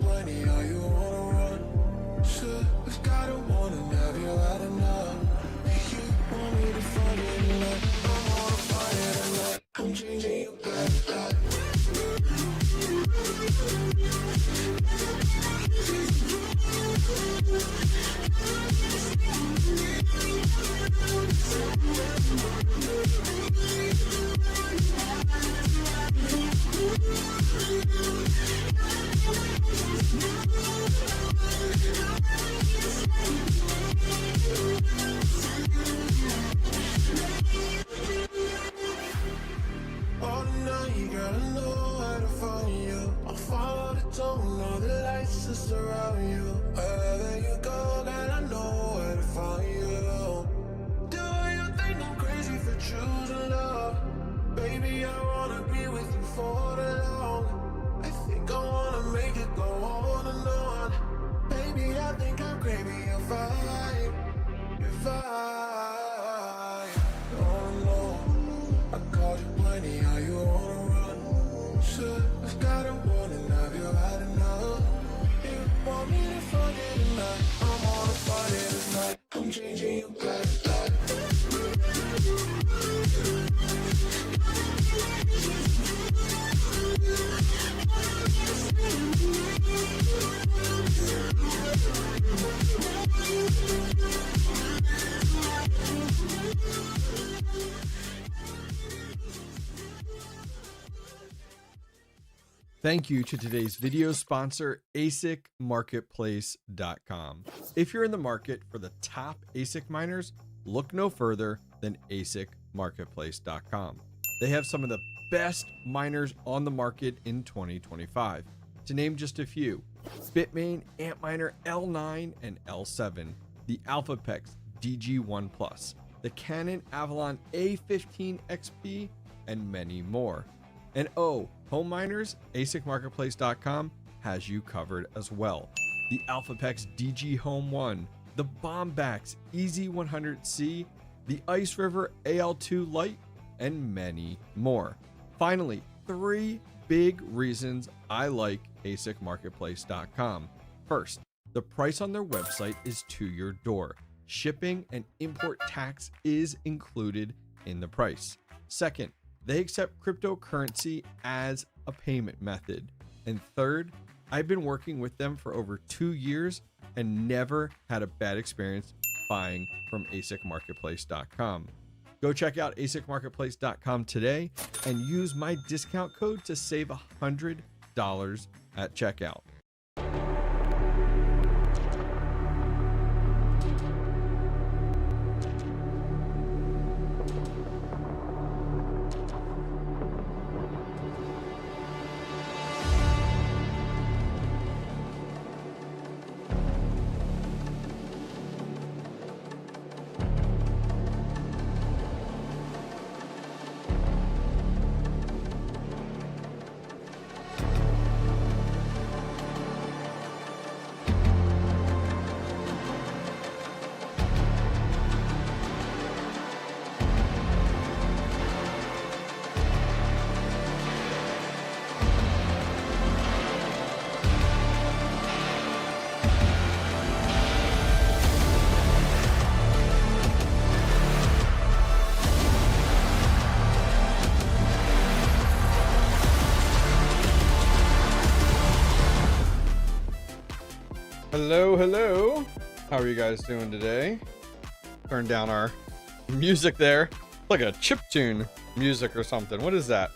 plenty, are you on a run? Should've got a warning, have you had enough? You want me to find it tonight? I'm on a fire tonight. I'm changing your back. Oh, now you gotta know where to find you. I'll follow the tone, all the lights that surround you. Wherever you go, girl, I know where to find you. Do you think I'm crazy for choosing love? Baby, I wanna be with you for the long. I think I wanna make it go on and on. Baby, I think I'm craving your vibe. Your vibe. Oh no, I called you plenty, are you on a run? Should've got a warning, have you had enough? You want me to fuck it tonight? I'm on a fire tonight. I'm changing your back. Thank you to today's video sponsor, ASIC Marketplace.com. If you're in the market for the top ASIC miners, look no further than ASIC Marketplace.com. They have some of the best miners on the market in 2025. To name just a few: Bitmain Antminer L9 and L7, the AlphaPex DG1 Plus, the Canon Avalon A15 XP, and many more. And oh, home miners, ASICmarketplace.com has you covered as well. The AlphaPex DG Home 1, the Bombax EZ100C, the Ice River AL2 Lite, and many more. Finally, 3 big reasons I like ASICmarketplace.com. First, the price on their website is to your door. Shipping and import tax is included in the price. Second, they accept cryptocurrency as a payment method. And third, I've been working with them for over 2 years and never had a bad experience buying from ASICmarketplace.com. Go check out ASICmarketplace.com today and use my discount code to save $100 at checkout. Hello. How are you guys doing today? Turn down our music there. Like a chiptune music or something. What is that?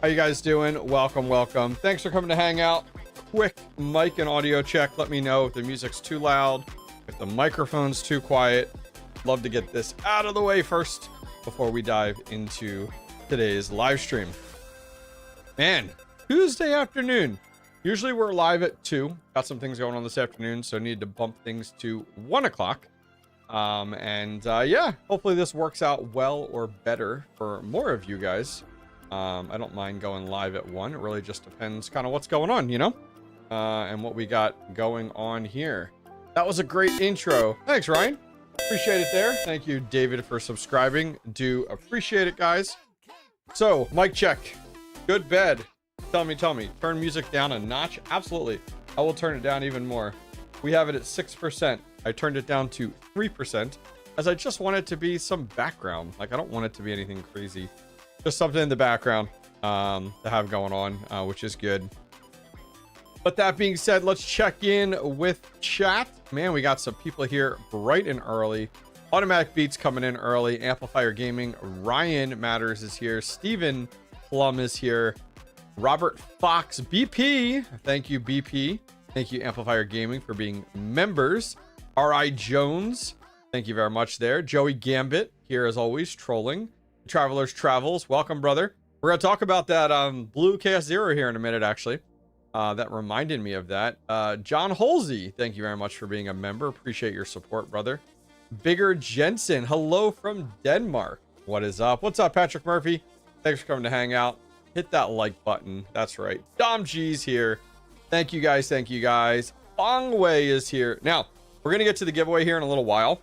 How you guys doing? Welcome. Thanks for coming to hang out. Quick mic and audio check. Let me know if the music's too loud, if the microphone's too quiet. Love to get this out of the way first before we dive into today's live stream. Man, Tuesday afternoon. Usually we're live at 2. Got some things going on this afternoon, so need to bump things to 1 o'clock. Yeah, hopefully this works out well or better for more of you guys. I don't mind going live at 1. It really just depends kind of what's going on, you know, and what we got going on here. That was a great intro. Thanks, Ryan. Appreciate it there. Thank you, David, for subscribing. Do appreciate it, guys. So, mic check. Good bed. Tell me. Turn music down a notch. Absolutely. I will turn it down even more. We have it at 6%. I turned it down to 3% as I just want it to be some background. Like, I don't want it to be anything crazy. Just something in the background to have going on, which is good. But that being said, let's check in with chat. Man, we got some people here bright and early. Automatic Beats coming in early. Amplifier Gaming. Ryan Matters is here. Steven Plum is here. Robert Fox BP. Thank you, BP. Thank you, Amplifier Gaming, for being members. R.I. Jones. Thank you very much there. Joey Gambit here as always, trolling. Travelers Travels. Welcome, brother. We're going to talk about that blue KS0 here in a minute, actually. That reminded me of that. John Holsey, thank you very much for being a member. Appreciate your support, brother. Bigger Jensen, hello from Denmark. What is up? What's up, Patrick Murphy? Thanks for coming to hang out. Hit that like button. That's right. Dom G's here. Thank you guys. Thank you guys. Bongwei is here. Now, we're going to get to the giveaway here in a little while.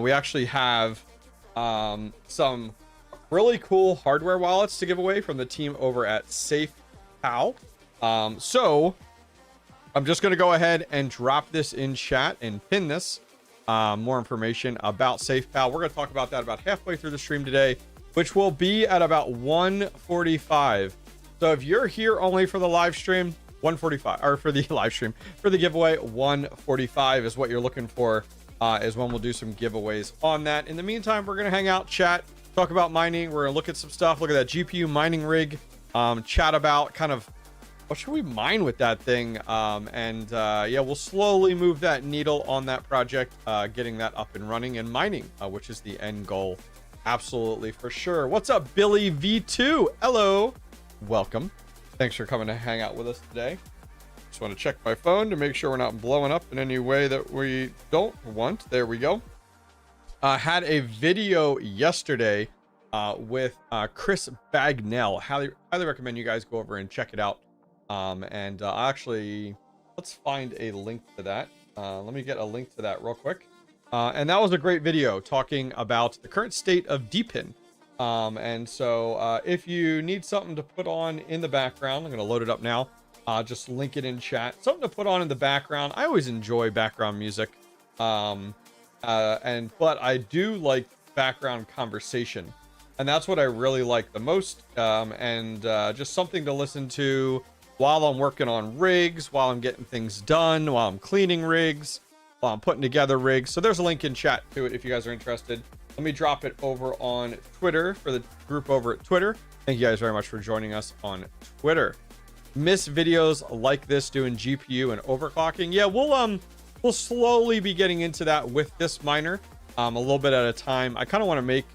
We actually have some really cool hardware wallets to give away from the team over at SafePal. So I'm just going to go ahead and drop this in chat and pin this. More information about SafePal. We're going to talk about that about halfway through the stream today, which will be at about 1:45. So if you're here only for the live stream, 1:45, or for the live stream, for the giveaway, 1:45 is what you're looking for, is when we'll do some giveaways on that. In the meantime, we're going to hang out, chat, talk about mining. We're going to look at some stuff, look at that GPU mining rig, chat about kind of what should we mine with that thing, yeah, we'll slowly move that needle on that project, getting that up and running and mining, which is the end goal. Absolutely, for sure. What's up, Billy V2? Hello, welcome. Thanks for coming to hang out with us today. Just want to check my phone to make sure we're not blowing up in any way that we don't want. There we go. Had a video yesterday with Chris Bagnell. Highly recommend you guys go over and check it out. Actually, let's find a link to that. Let me get a link to that real quick. And that was a great video talking about the current state of DEPIN. If you need something to put on in the background, I'm going to load it up now. Just link it in chat. Something to put on in the background. I always enjoy background music. But I do like background conversation. And that's what I really like the most. Just something to listen to while I'm working on rigs, while I'm getting things done, while I'm cleaning rigs, while I'm putting together rigs. So there's a link in chat to it if you guys are interested. Let me drop it over on Twitter for the group over at Twitter. Thank you guys very much for joining us on Twitter. Miss videos like this doing GPU and overclocking. Yeah, we'll slowly be getting into that with this miner, a little bit at a time. I kind of want to make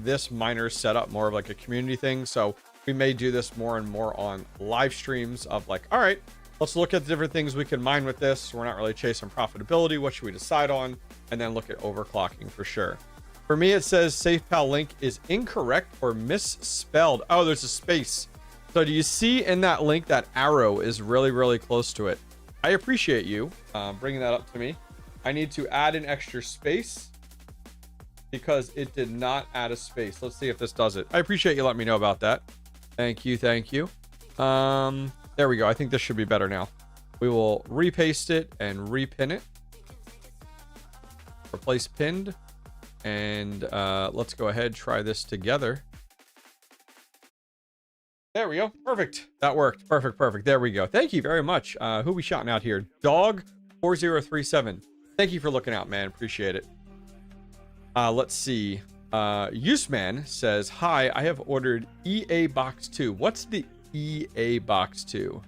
this miner setup more of like a community thing. So we may do this more and more on live streams of like, all right, let's look at the different things we can mine with this. We're not really chasing profitability. What should we decide on? And then look at overclocking for sure. For me, it says SafePal link is incorrect or misspelled. Oh, there's a space. So do you see in that link that arrow is really, really close to it? I appreciate you bringing that up to me. I need to add an extra space because it did not add a space. Let's see if this does it. I appreciate you letting me know about that. Thank you. Thank you. There we go. I think this should be better now. We will repaste it and repin it. Replace pinned. And let's go ahead, try this together. There we go. Perfect. That worked. Perfect. There we go. Thank you very much. Who we shouting out here? Dog4037. Thank you for looking out, man. Appreciate it. Let's see. Useman says, hi, I have ordered EA Box 2. What's the EA Box 2?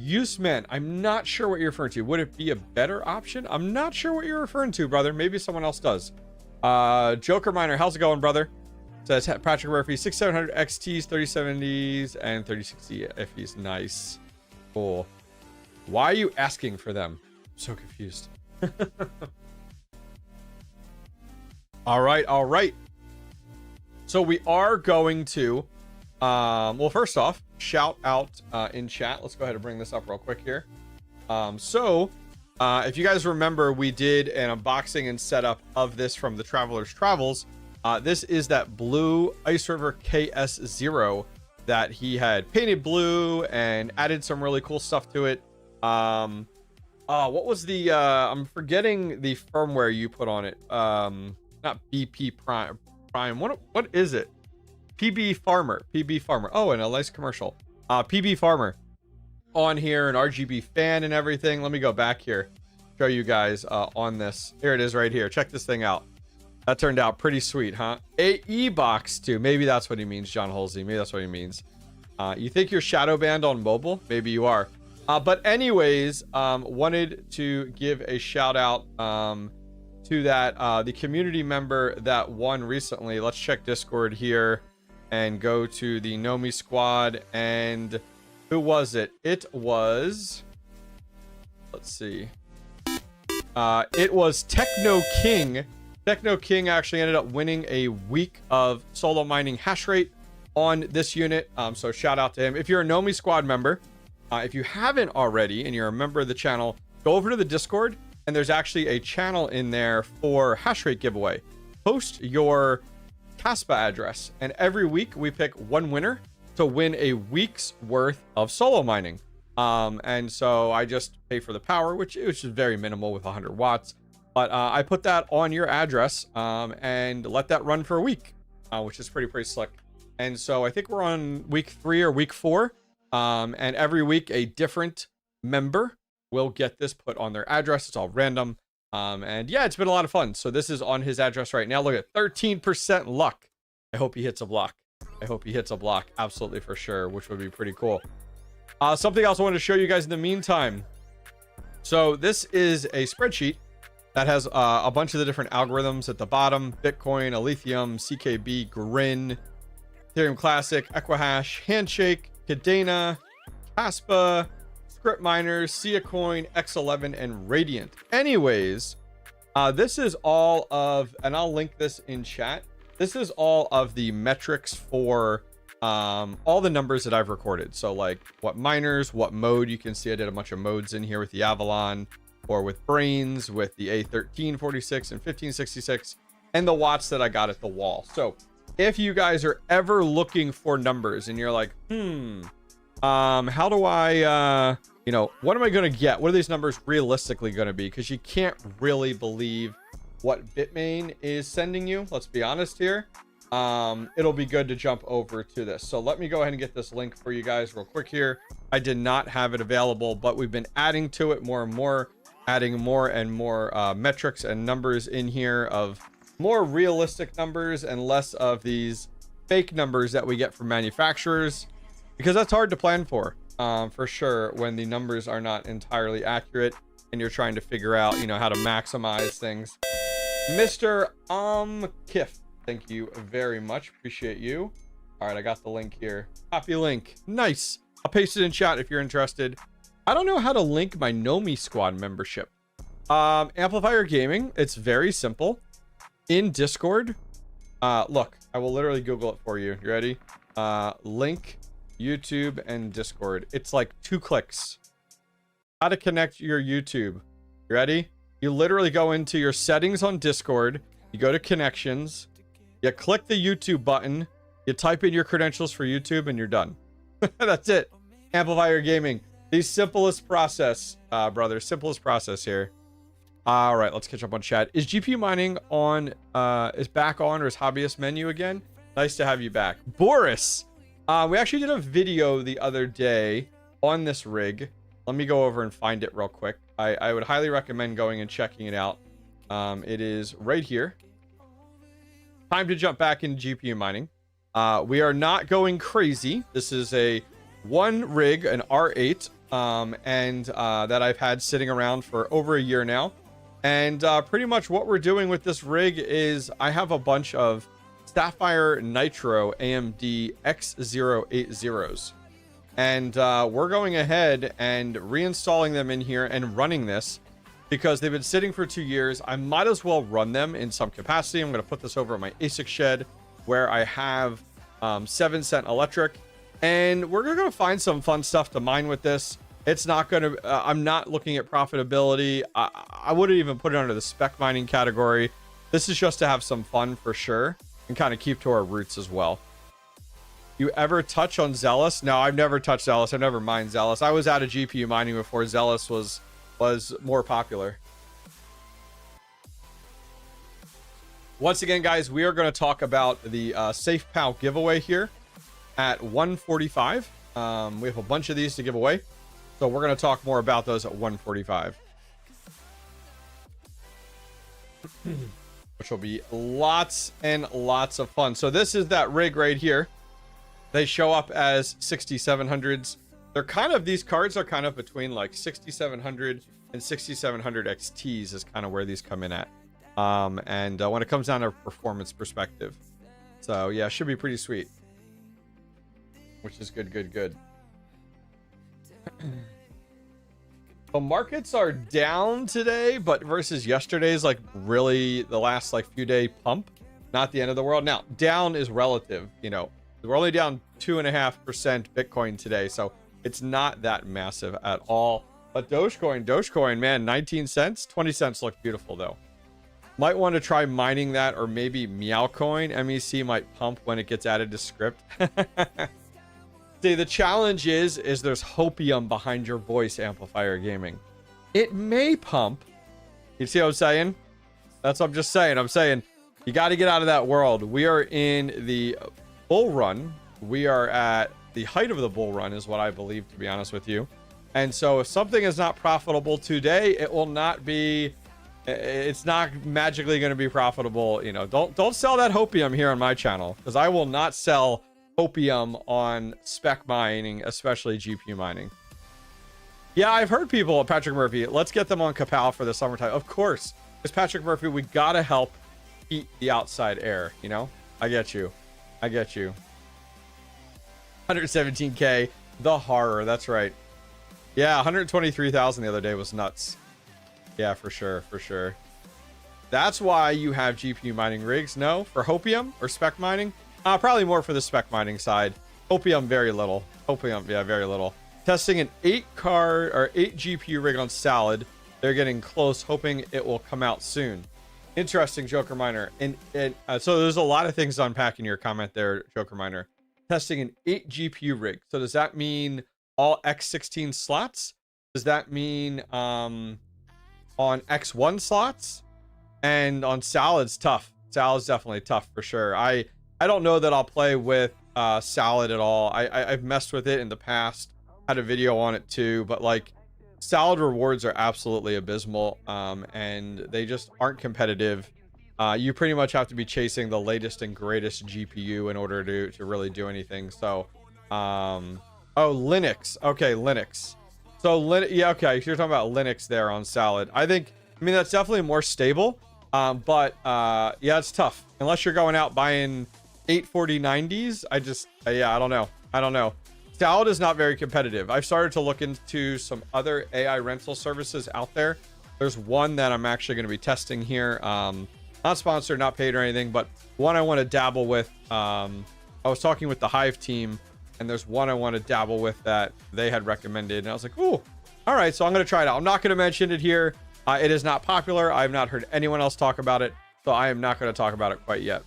Useman, I'm not sure what you're referring to. Would it be a better option? I'm not sure what you're referring to, brother. Maybe someone else does. Joker Miner, how's it going, brother? Says Patrick Murphy, 6700 XTs, 3070s, and 3060 FEs. Nice. Cool. Why are you asking for them? I'm so confused. All right. So we are going to, well, first off, shout out in chat. Let's go ahead and bring this up real quick here. If you guys remember, we did an unboxing and setup of this from the Travelers Travels. This is that blue Ice River KS0 that he had painted blue and added some really cool stuff to it. What was the I'm forgetting the firmware you put on it. Not BP Prime. What is it? PB Farmer. Oh, and a nice commercial. PB Farmer on here, an RGB fan and everything. Let me go back here, show you guys on this. Here it is right here. Check this thing out. That turned out pretty sweet, huh? AE box too. Maybe that's what he means, John Halsey. Maybe that's what he means. You think you're shadow banned on mobile? Maybe you are. But anyways, wanted to give a shout out to that the community member that won recently. Let's check Discord here and go to the Nomi squad. And who was it? It was, let's see. It was Techno King. Techno King actually ended up winning a week of solo mining hash rate on this unit. So shout out to him. If you're a Nomi squad member, if you haven't already and you're a member of the channel, go over to the Discord, and there's actually a channel in there for hash rate giveaway. Post your Caspa address, and every week we pick one winner to win a week's worth of solo mining. And so I just pay for the power, which is very minimal with 100 watts. But I put that on your address and let that run for a week, which is pretty slick. And so I think we're on week 3 or week 4. And every week a different member will get this put on their address. It's all random. And yeah, it's been a lot of fun. So this is on his address right now. Look at 13% luck. I hope he hits a block. Absolutely, for sure, which would be pretty cool. Something else I wanted to show you guys in the meantime. So this is a spreadsheet that has a bunch of the different algorithms at the bottom: Bitcoin, Ethereum, CKB, Grin, Ethereum Classic, Equihash, Handshake, Cadena, Caspa, Script Miners, Siacoin, X11, and Radiant. Anyways, this is all of, and I'll link this in chat. This is all of the metrics for all the numbers that I've recorded. So like what miners, what mode. You can see I did a bunch of modes in here with the Avalon, or with Brains, with the A1346 and 1566, and the watts that I got at the wall. So if you guys are ever looking for numbers and you're like, how do I, what am I going to get? What are these numbers realistically going to be? Because you can't really believe what Bitmain is sending you. Let's be honest here. It'll be good to jump over to this. So let me go ahead and get this link for you guys real quick here. I did not have it available, but we've been adding to it more and more, adding more and more metrics and numbers in here of more realistic numbers and less of these fake numbers that we get from manufacturers, because that's hard to plan for sure, when the numbers are not entirely accurate and you're trying to figure out, how to maximize things. Mr. Kif, thank you very much. Appreciate you. All right, I got the link here. Copy link. Nice. I'll paste it in chat if you're interested. I don't know how to link my Nomi squad membership. Amplifier Gaming. It's very simple. In Discord, look, I will literally Google it for you. You ready? Link, YouTube, and Discord. It's like 2 clicks. How to connect your YouTube. You ready? You literally go into your settings on Discord. You go to connections. You click the YouTube button. You type in your credentials for YouTube, and you're done. That's it. Amplifier Gaming. The simplest process, brother. Simplest process here. All right, let's catch up on chat. Is GPU mining on, is back on, or is Hobbyist menu again? Nice to have you back. Boris, we actually did a video the other day on this rig. Let me go over and find it real quick. I would highly recommend going and checking it out. It is right here. Time to jump back into GPU mining. We are not going crazy. This is a one rig, an R8, and that I've had sitting around for over a year now. And pretty much what we're doing with this rig is I have a bunch of Sapphire Nitro AMD X080s. And we're going ahead and reinstalling them in here and running this because they've been sitting for 2 years. I might as well run them in some capacity. I'm going to put this over at my ASIC shed where I have 7 cent electric. And we're going to find some fun stuff to mine with this. It's not going to, I'm not looking at profitability. I wouldn't even put it under the spec mining category. This is just to have some fun for sure and kind of keep to our roots as well. You ever touch on Zealous? No, I've never touched Zealous. I've never mined Zealous. I was out of GPU mining before Zealous was more popular. Once again, guys, we are going to talk about the SafePal giveaway here at 1:45. We have a bunch of these to give away, so we're going to talk more about those at 1:45. Which will be lots and lots of fun. So this is that rig right here. They show up as 6700s. They're kind of, these cards are kind of between like 6700 and 6700 XTs is kind of where these come in at. And when it comes down to performance perspective. So yeah, should be pretty sweet. Which is good. The markets are down today, but versus yesterday's like really the last like few day pump, not the end of the world. Now, down is relative, you know, we're only down 2.5% Bitcoin today, so it's not that massive at all. But Dogecoin, man, 19 cents, 20 cents look beautiful though. Might want to try mining that, or maybe Meowcoin. MEC might pump when it gets added to script. See, the challenge is there's hopium behind your voice amplifier gaming. It may pump. You see what I'm saying? That's what I'm just saying. I'm saying you got to get out of that world. We are in the bull run. We are at the height of the bull run is what I believe, to be honest with you. And so if something is not profitable today, it will not be, it's not magically going to be profitable. You know, don't sell that hopium here on my channel, because I will not sell opium on spec mining, especially GPU mining. Yeah, I've heard people, Patrick Murphy, let's get them on Kapal for the summertime. Of course, because Patrick Murphy, we gotta help heat the outside air, you know? I get you. 117K, the horror, that's right. Yeah, 123,000 the other day was nuts. Yeah, for sure. That's why you have GPU mining rigs, no? For hopium or spec mining? Probably more for the spec mining side. Hopium, very little. Hopium, yeah, very little. Testing an 8 GPU rig on Salad. They're getting close, hoping it will come out soon. Interesting, Joker Miner. And so there's a lot of things to unpack in your comment there, Joker Miner. Testing an 8 GPU rig. So does that mean all X16 slots? Does that mean on X1 slots? And on Salad's tough. Salad's definitely tough for sure. I don't know that I'll play with Salad at all. I've messed with it in the past, had a video on it too, but like Salad rewards are absolutely abysmal, and they just aren't competitive. You pretty much have to be chasing the latest and greatest GPU in order to really do anything. So oh, Linux. Okay, Linux. So yeah, okay, you're talking about Linux there on Salad. I mean that's definitely more stable, but yeah, it's tough unless you're going out buying 84090s. Yeah, I don't know. Salad is not very competitive. I've started to look into some other AI rental services out there. There's one that I'm actually going to be testing here. Not sponsored, not paid or anything, but one I want to dabble with. I was talking with the Hive team, and there's one I want to dabble with that they had recommended, and I was like, ooh, all right, so I'm going to try it out. I'm not going to mention it here. It is not popular. I've not heard anyone else talk about it, so I am not going to talk about it quite yet.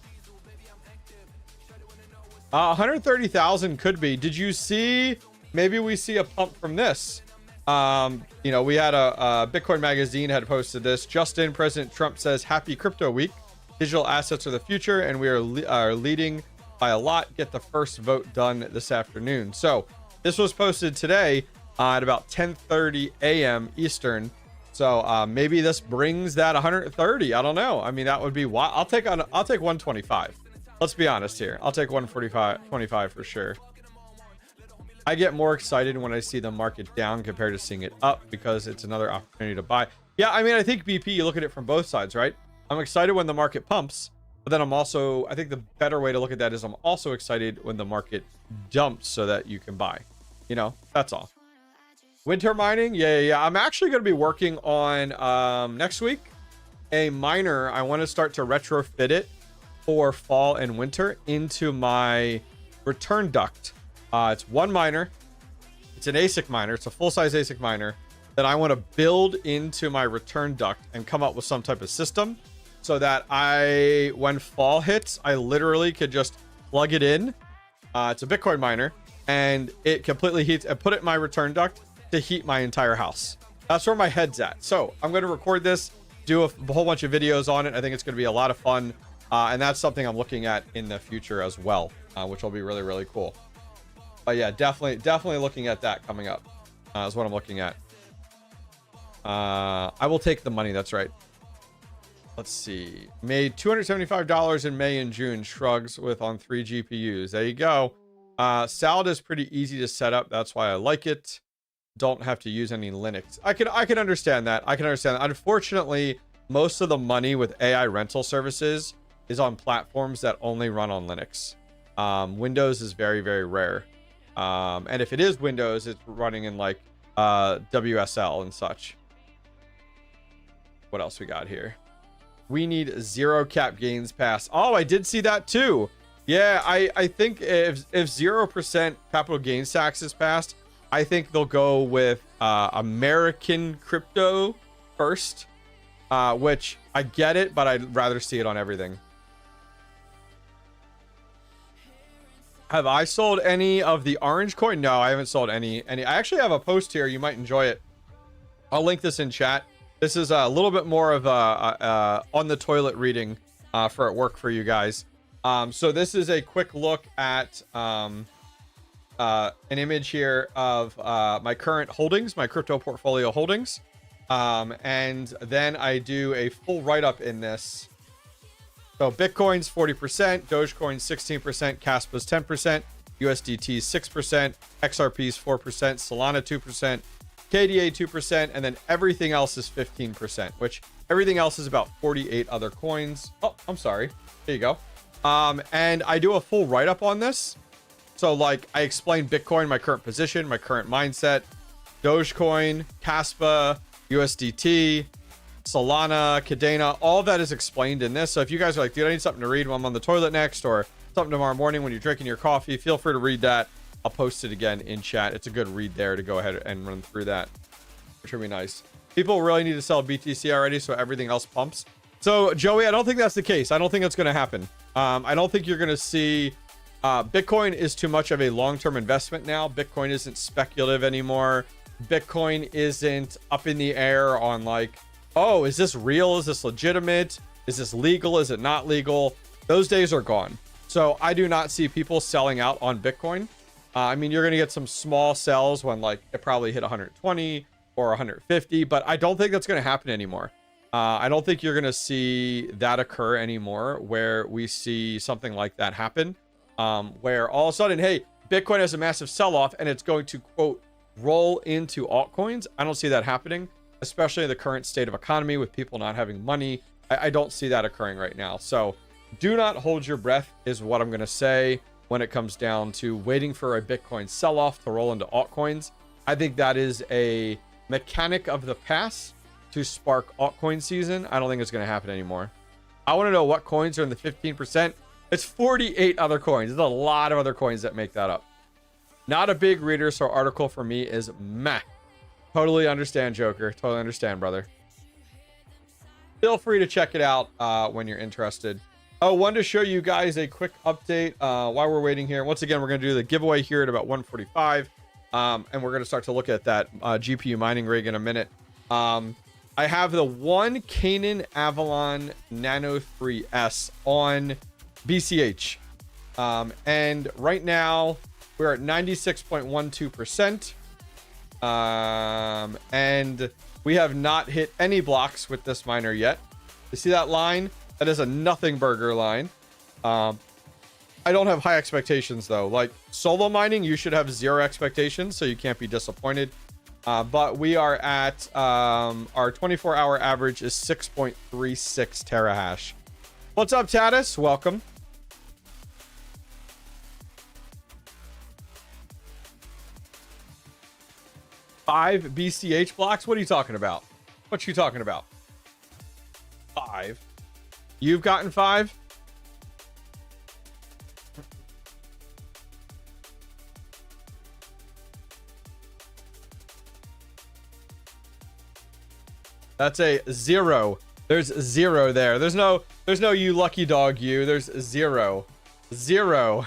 130,000 could be. Did you see? Maybe we see a pump from this. You know, we had a Bitcoin magazine had posted this. Justin, President Trump says, "Happy Crypto Week. Digital assets are the future, and we are leading by a lot. Get the first vote done this afternoon." So this was posted today at about 10:30 a.m. Eastern. So maybe this brings that 130. I don't know. I mean, that would be wild. I'll take 125. Let's be honest here. I'll take 145 for sure. I get more excited when I see the market down compared to seeing it up, because it's another opportunity to buy. Yeah, I mean, I think BP, you look at it from both sides, right? I'm excited when the market pumps, but then I think the better way to look at that is I'm also excited when the market dumps so that you can buy. You know, that's all. Winter mining, yeah. I'm actually going to be working on next week a miner. I want to start to retrofit it for fall and winter into my return duct. It's one miner. It's an ASIC miner. It's a full-size ASIC miner that I want to build into my return duct and come up with some type of system so that when fall hits, I literally could just plug it in It's a Bitcoin miner, and it completely heats. I put it in my return duct to heat my entire house. That's where my head's at. So I'm going to record this, do a whole bunch of videos on it. I think it's going to be a lot of fun. And that's something I'm looking at in the future as well, which will be really, really cool. But yeah, definitely looking at that coming up is what I'm looking at. I will take the money. That's right. Let's see. Made $275 in May and June. Shrugs with on 3 GPUs. There you go. Salad is pretty easy to set up. That's why I like it. Don't have to use any Linux. I can understand that. I can understand that. Unfortunately, most of the money with AI rental services is on platforms that only run on Linux. Windows is very, very rare. And if it is Windows, it's running in like WSL and such. What else we got here? We need 0 cap gains pass. Oh, I did see that too. Yeah, I think if 0% capital gains tax is passed, I think they'll go with American crypto first, which I get it, but I'd rather see it on everything. Have I sold any of the orange coin? No, I haven't sold any. I actually have a post here. You might enjoy it. I'll link this in chat. This is a little bit more of a on the toilet reading for at work for you guys. So this is a quick look at an image here of my current holdings, my crypto portfolio holdings. And then I do a full write-up in this. So Bitcoin's 40%, Dogecoin's 16%, Caspa's 10%, USDT's 6%, XRP's 4%, Solana 2%, KDA 2%, and then everything else is 15%, which everything else is about 48 other coins. Oh, I'm sorry. There you go. And I do a full write-up on this. So like I explain Bitcoin, my current position, my current mindset, Dogecoin, Caspa, USDT, Solana, Cadena, all that is explained in this. So if you guys are like, dude, I need something to read when I'm on the toilet next, or something tomorrow morning when you're drinking your coffee, feel free to read that. I'll post it again in chat. It's a good read there to go ahead and run through that, which would be nice. People really need to sell BTC already, so everything else pumps. So Joey, I don't think that's the case. I don't think that's going to happen. I don't think you're going to see Bitcoin is too much of a long-term investment now. Bitcoin isn't speculative anymore. Bitcoin isn't up in the air on like, oh, is this real? Is this legitimate? Is this legal? Is it not legal? Those days are gone. So I do not see people selling out on Bitcoin. I mean, you're going to get some small sells when like it probably hit 120 or 150, but I don't think that's going to happen anymore. I don't think you're going to see that occur anymore where we see something like that happen, where all of a sudden, hey, Bitcoin has a massive sell-off and it's going to, quote, roll into altcoins. I don't see that happening, especially in the current state of economy with people not having money. I don't see that occurring right now. So do not hold your breath is what I'm going to say when it comes down to waiting for a Bitcoin sell-off to roll into altcoins. I think that is a mechanic of the past to spark altcoin season. I don't think it's going to happen anymore. I want to know what coins are in the 15%. It's 48 other coins. There's a lot of other coins that make that up. Not a big reader, so article for me is meh. Totally understand, Joker. Totally understand, brother. Feel free to check it out when you're interested. Oh, wanted to show you guys a quick update while we're waiting here. Once again, we're going to do the giveaway here at about 1:45. And we're going to start to look at that GPU mining rig in a minute. I have the one Canaan Avalon Nano 3S on BCH. And right now we're at 96.12%. And we have not hit any blocks with this miner yet. You see that line? That is a nothing burger line. I don't have high expectations though. Like solo mining, you should have 0 expectations, so you can't be disappointed. But we are at our 24-hour average is 6.36 terahash. What's up, Tatus? Welcome. Five BCH blocks? What are you talking about? What you talking about? 5. You've gotten 5? That's a 0. There's 0 there. There's no you lucky dog you. There's 0. 0.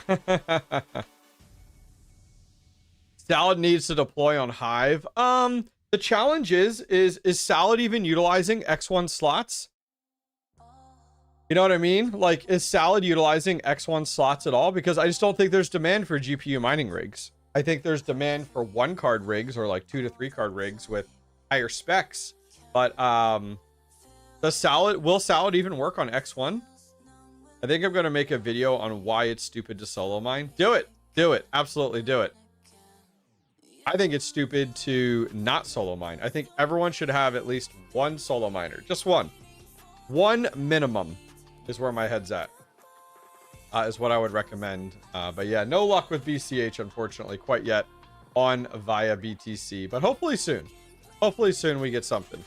Salad needs to deploy on Hive. The challenge is Salad even utilizing X1 slots? You know what I mean? Like, is Salad utilizing X1 slots at all? Because I just don't think there's demand for GPU mining rigs. I think there's demand for 1 card rigs or like 2 to 3 card rigs with higher specs. But will Salad even work on X1? I think I'm going to make a video on why it's stupid to solo mine. Do it. Do it. Absolutely do it. I think it's stupid to not solo mine. I think everyone should have at least 1 solo miner. Just 1. 1 minimum is where my head's at. Is what I would recommend. But yeah, no luck with BCH, unfortunately, quite yet on via BTC. But hopefully soon. Hopefully soon we get something.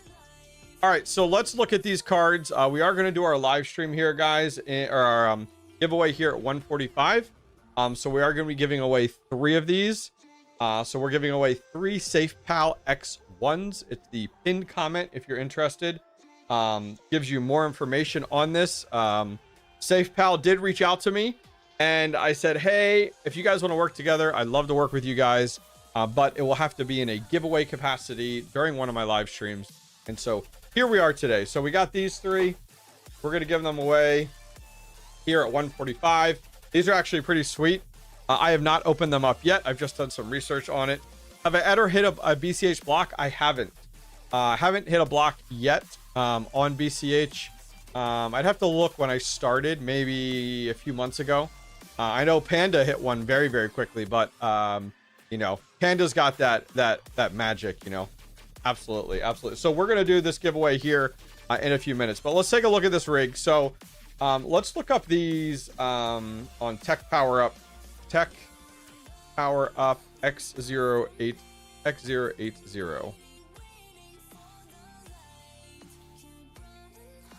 All right, so let's look at these cards. We are going to do our live stream here, guys, or our giveaway here at 1:45. So we are going to be giving away 3 of these. So we're giving away 3 SafePal X1s. It's the pinned comment if you're interested. Gives you more information on this. SafePal did reach out to me, and I said, hey, if you guys want to work together, I'd love to work with you guys, but it will have to be in a giveaway capacity during one of my live streams. And so here we are today. So we got these 3. We're going to give them away here at 1:45. These are actually pretty sweet. I have not opened them up yet. I've just done some research on it. Have I ever hit a BCH block? I haven't. Haven't hit a block yet on BCH. I'd have to look when I started, maybe a few months ago. I know Panda hit one very, very quickly, but you know, Panda's got that magic, you know. Absolutely, absolutely. So we're gonna do this giveaway here in a few minutes, but let's take a look at this rig. So let's look up these on Tech Power Up X080.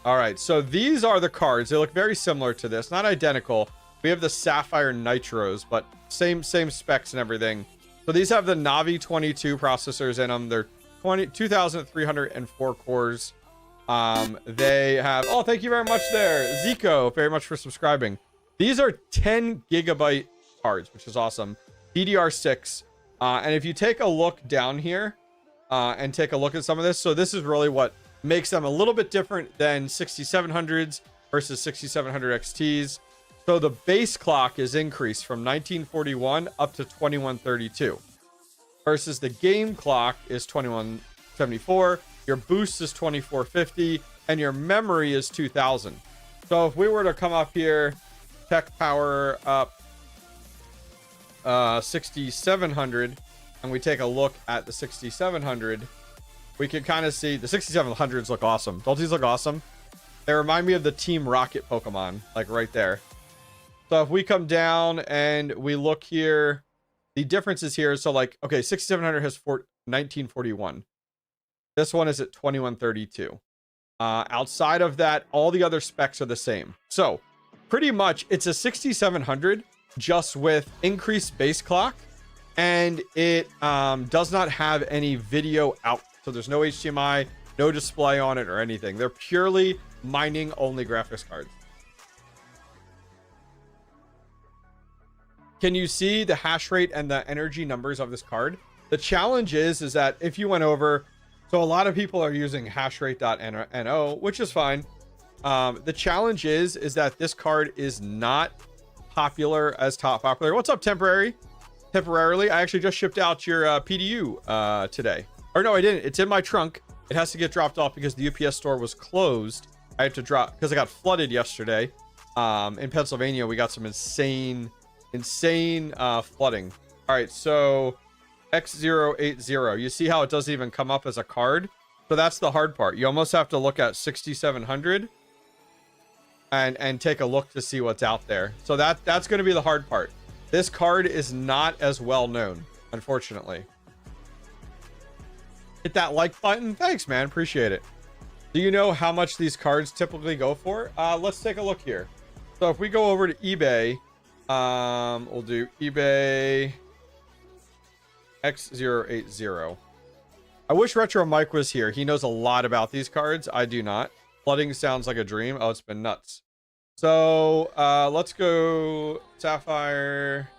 All right, so these are the cards. They look very similar to this, not identical. We have the Sapphire Nitros, but same specs and everything. So these have the Navi 22 processors in them. They're 2,304 cores. They have, oh, thank you very much there, Zico, very much for subscribing. These are 10 gigabyte cards, which is awesome. DDR6. And if you take a look down here and take a look at some of this, so this is really what makes them a little bit different than 6700s versus 6700 XTs. So the base clock is increased from 1941 up to 2132 versus the game clock is 2174. Your boost is 2450 and your memory is 2000. So if we were to come up here, Tech Power Up 6700, and we take a look at the 6700, we can kind of see the 6700s look awesome. Don't these look awesome? They remind me of the Team Rocket Pokemon, like right there. So if we come down and we look here, the differences here. So like, okay, 6700 has 1941. This one is at 2132. Outside of that, all the other specs are the same. So pretty much it's a 6700 just with increased base clock, and it does not have any video out. So there's no HDMI, no display on it or anything. They're purely mining only graphics cards. Can you see the hash rate and the energy numbers of this card? The challenge is that if you went over, so a lot of people are using hashrate.no, which is fine. The challenge is that this card is not popular as top popular. What's up, temporarily? I actually just shipped out your PDU today. Or no, I didn't. It's in my trunk. It has to get dropped off because the UPS store was closed. I had to drop because I got flooded yesterday. In Pennsylvania, we got some insane flooding. All right, so X080. You see how it doesn't even come up as a card? So that's the hard part. You almost have to look at 6700 and take a look to see what's out there. So that's going to be the hard part. This card is not as well known, unfortunately. Hit that like button. Thanks, man. Appreciate it. Do you know how much these cards typically go for? Let's take a look here. So if we go over to eBay, we'll do eBay X080. I wish Retro Mike was here. He knows a lot about these cards. I do not. Flooding sounds like a dream. Oh, it's been nuts. So let's go Sapphire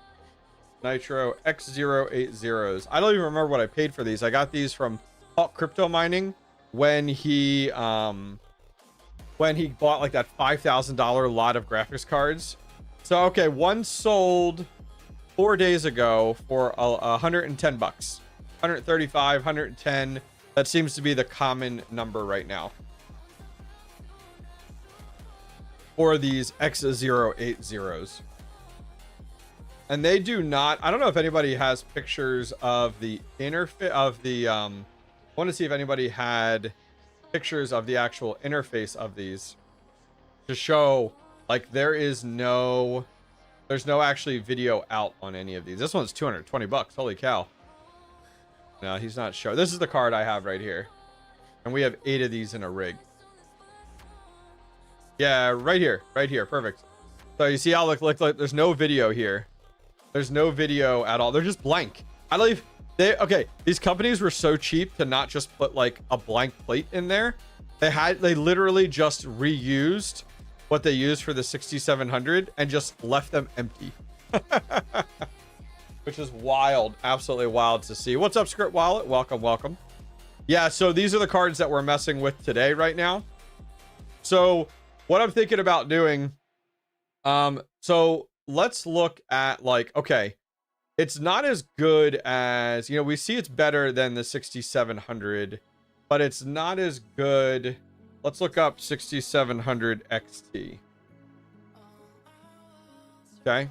Nitro X080s. I don't even remember what I paid for these. I got these from Hawk Crypto Mining when he bought like that $5,000 lot of graphics cards. So okay, one sold 4 days ago for 110 bucks. 135, 110. That seems to be the common number right now for these X080s. And they do not, I don't know if anybody has pictures of the interface of the I want to see if anybody had pictures of the actual interface of these to show like there's no actually video out on any of these. This one's 220 bucks. Holy cow. No, he's not showing. This is the card I have right here. And we have 8 of these in a rig. Yeah, right here. Right here. Perfect. So you see how look there's no video here. There's no video at all. They're just blank. I believe okay, these companies were so cheap to not just put like a blank plate in there. They literally just reused what they used for the 6700 and just left them empty. Which is wild, absolutely wild to see. What's up, Script Wallet? Welcome, welcome. Yeah, so these are the cards that we're messing with today right now. So what I'm thinking about doing, so let's look at like, okay, it's not as good as, you know, we see it's better than the 6700, but it's not as good. Let's look up 6700 XT. Okay.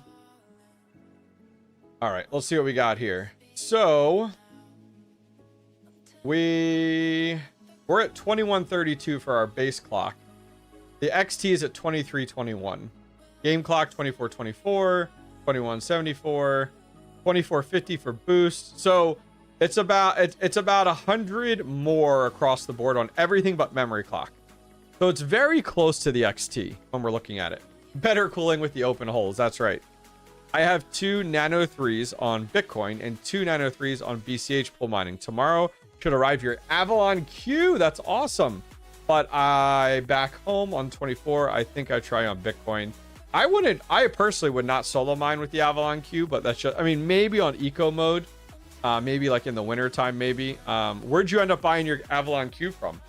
All right, let's see what we got here. So we're at 2132 for our base clock. The XT is at 2321. Game clock 2424, 2174, 2450 for boost. So it's about 100 more across the board on everything but memory clock. So it's very close to the XT when we're looking at it. Better cooling with the open holes. That's right. I have 2 Nano 3s on Bitcoin and 2 Nano 3s on BCH pool mining. Tomorrow should arrive your Avalon Q. That's awesome. But I back home on 24. I think I try on Bitcoin. I personally would not solo mine with the Avalon Q, but that's just, I mean, maybe on eco mode, maybe like in the winter time, maybe. Where'd you end up buying your Avalon Q from?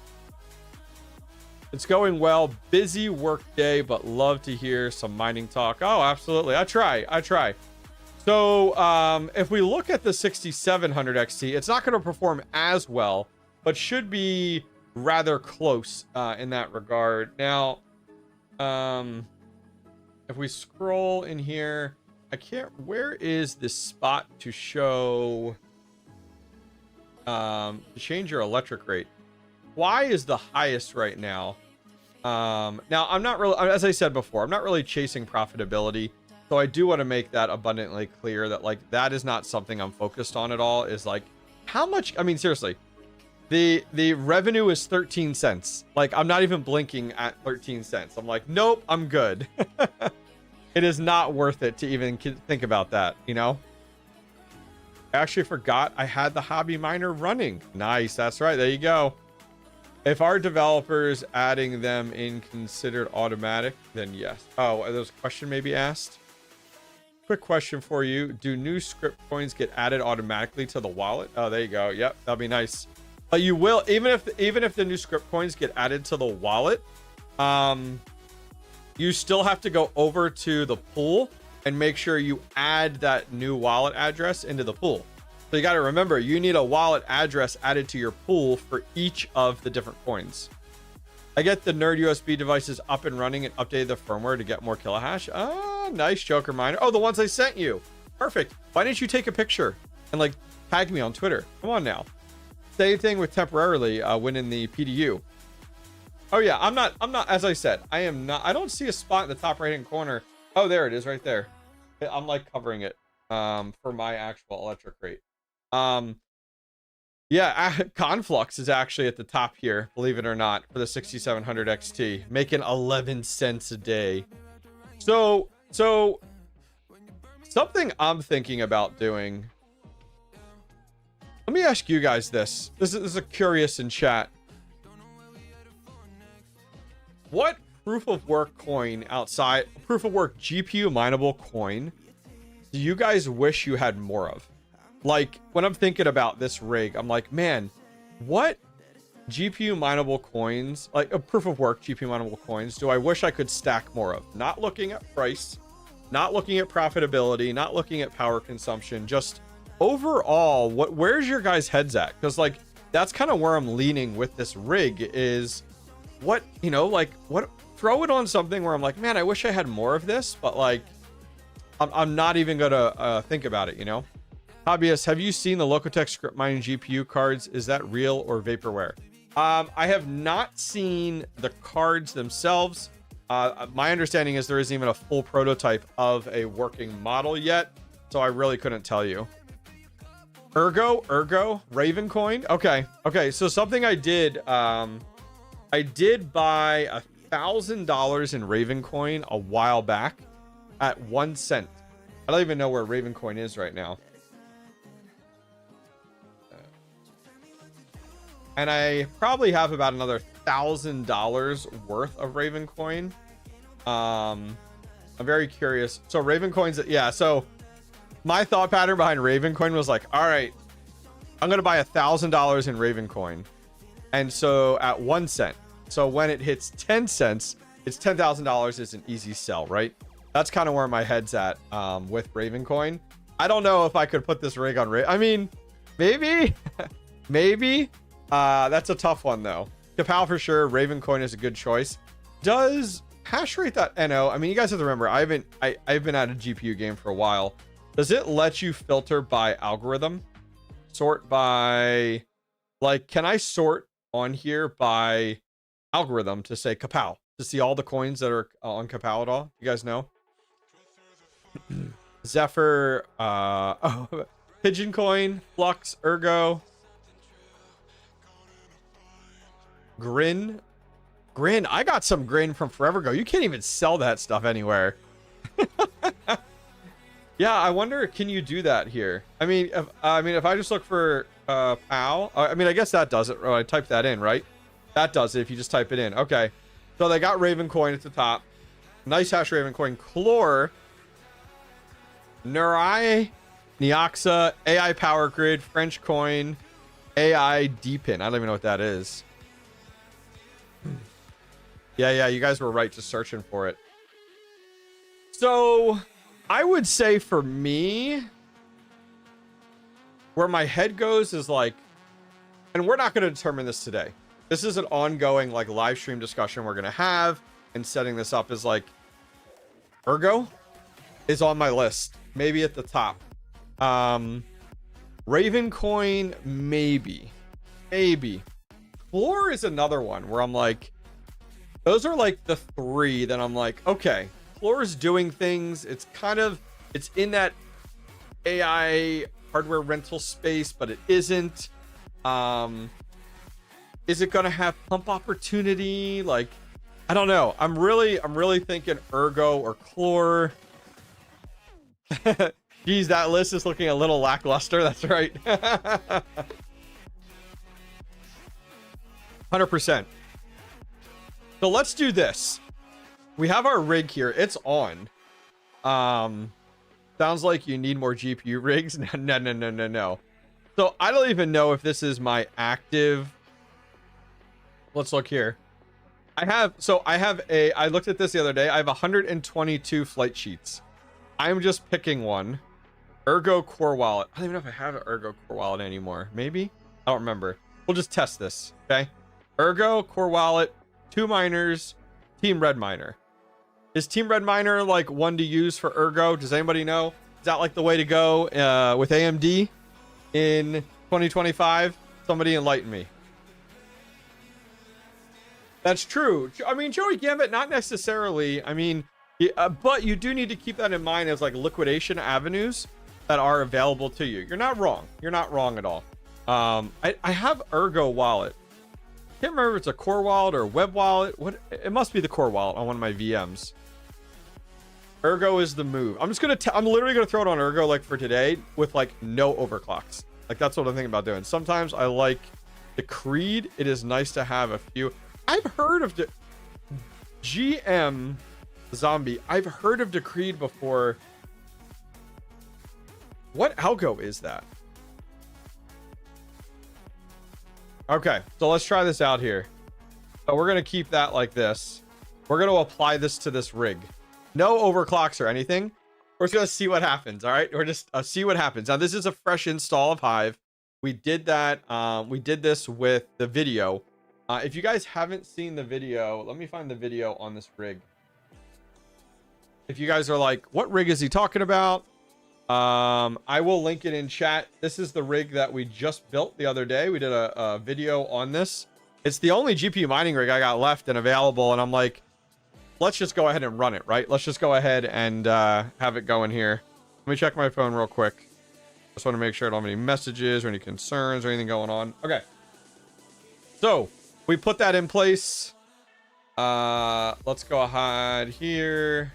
It's going well. Busy work day, but love to hear some mining talk. Oh, absolutely. I try. So if we look at the 6700 XT, it's not going to perform as well, but should be rather close in that regard. Now, if we scroll in here, where is this spot to show, to change your electric rate? Y is the highest right now. Now I'm not really, as I said before, I'm not really chasing profitability. So I do want to make that abundantly clear that like, that is not something I'm focused on at all, is like how much, I mean, seriously, the revenue is 13 cents. Like I'm not even blinking at 13 cents. I'm like, nope, I'm good. It is not worth it to even think about that, you know? I actually forgot I had the hobby miner running. Nice. That's right. There you go. If our developers adding them in considered automatic, then yes. Oh, there's a question maybe asked. Quick question for you. Do new script coins get added automatically to the wallet? Oh, there you go. Yep. That'll be nice. But you will, even if the new script coins get added to the wallet, you still have to go over to the pool and make sure you add that new wallet address into the pool. So you got to remember, you need a wallet address added to your pool for each of the different coins. I get the Nerd USB devices up and running and updated the firmware to get more kilohash. Oh, nice, Joker Miner. Oh, the ones I sent you. Perfect. Why didn't you take a picture and like tag me on Twitter? Come on now. Same thing with temporarily winning the PDU. Oh yeah, I'm not, as I said, I don't see a spot in the top right hand corner. Oh, there it is right there. I'm like covering it for my actual electric rate. Yeah, Conflux is actually at the top here, believe it or not, for the 6700 XT, making 11 cents a day. So something I'm thinking about doing. Let me ask you guys this. This is a curious in chat. What proof of work coin outside, proof of work GPU mineable coin do you guys wish you had more of? Like, when I'm thinking about this rig, I'm like, man, what GPU mineable coins, like a proof of work GPU mineable coins, do I wish I could stack more of? Not looking at price, not looking at profitability, not looking at power consumption, just overall, where's your guys' heads at? Because like, that's kind of where I'm leaning with this rig is what, you know, like what, throw it on something where I'm like, man, I wish I had more of this, but like, I'm not even gonna think about it, you know? Hobbyist, have you seen the Locotech script mining GPU cards? Is that real or vaporware? I have not seen the cards themselves. My understanding is there isn't even a full prototype of a working model yet, so I really couldn't tell you. Ergo, Ravencoin. Okay. So something I did buy $1,000 in Ravencoin a while back at 1 cent. I don't even know where Ravencoin is right now. And I probably have about another $1,000 worth of Ravencoin. I'm very curious. So Ravencoin's, yeah. So my thought pattern behind Ravencoin was like, all right, I'm going to buy $1,000 in Ravencoin. And so at 1 cent. So when it hits 10 cents, it's $10,000 is an easy sell, right? That's kind of where my head's at with Ravencoin. I don't know if I could put this rig on I mean, maybe, maybe. That's a tough one though. Kapow for sure. Ravencoin is a good choice. Does hashrate.no, I mean, you guys have to remember, I've been at a GPU game for a while. Does it let you filter by algorithm? Sort by, like, can I sort on here by algorithm to say Kapow, to see all the coins that are on Kapow at all? You guys know? Zephyr, Pigeon Coin, Flux, Ergo, Grin. I got some Grin from forever ago. You can't even sell that stuff anywhere. Yeah, I wonder, can you do that here? I mean, if I just look for POW, I mean, I guess that does it. Oh, I typed that in, right? That does it if you just type it in. Okay. So they got Ravencoin at the top. Nice hash Ravencoin. Chlor, Nurai, Neoxa, AI Power Grid, French Coin, AI DEPIN. I don't even know what that is. Yeah, you guys were right, just searching for it. So I would say for me, where my head goes is like, and we're not going to determine this today. This is an ongoing like live stream discussion we're going to have, and setting this up is like, Ergo is on my list, maybe at the top. Ravencoin, maybe. Floor is another one where I'm like, those are like the three that I'm like, okay, Floor is doing things. It's in that AI hardware rental space, but it isn't. Is it going to have pump opportunity? Like, I don't know. I'm really thinking Ergo or Chlor. Geez, that list is looking a little lackluster. That's right. 100%. So let's do this. We have our rig here. It's on. Sounds like you need more GPU rigs. No. So I don't even know if this is my active. Let's look here. I looked at this the other day. I have 122 flight sheets. I'm just picking one. Ergo Core Wallet. I don't even know if I have an Ergo Core Wallet anymore. Maybe? I don't remember. We'll just test this. Okay. Ergo Core Wallet. 2 miners, Team Red Miner. Is Team Red Miner like one to use for Ergo? Does anybody know? Is that like the way to go with AMD in 2025? Somebody enlighten me. That's true. I mean, Joey Gambit, not necessarily. I mean, but you do need to keep that in mind as like liquidation avenues that are available to you. You're not wrong. You're not wrong at all. I have Ergo Wallet. Can't remember if it's a core wallet or a web wallet. It must be the core wallet on one of my VMs. Ergo is the move. I'm literally gonna throw it on Ergo like for today with like no overclocks. Like that's what I'm thinking about doing. Sometimes I like the Creed. It is nice to have a few. I've heard of the GM Zombie. I've heard of the Creed before. What algo is that? Okay, so let's try this out here. So we're going to keep that like this. We're going to apply this to this rig. No overclocks or anything. We're just going to see what happens. All right, we're just see what happens. Now, this is a fresh install of Hive. We did that. We did this with the video. If you guys haven't seen the video, let me find the video on this rig. If you guys are like, what rig is he talking about? I will link it in chat. This is the rig that we just built the other day. We did a video on this. It's the only GPU mining rig I got left and available. And I'm like, let's just go ahead and run it, right? Let's just go ahead and have it going here. Let me check my phone real quick. Just want to make sure I don't have any messages or any concerns or anything going on. Okay. So we put that in place. Let's go ahead here.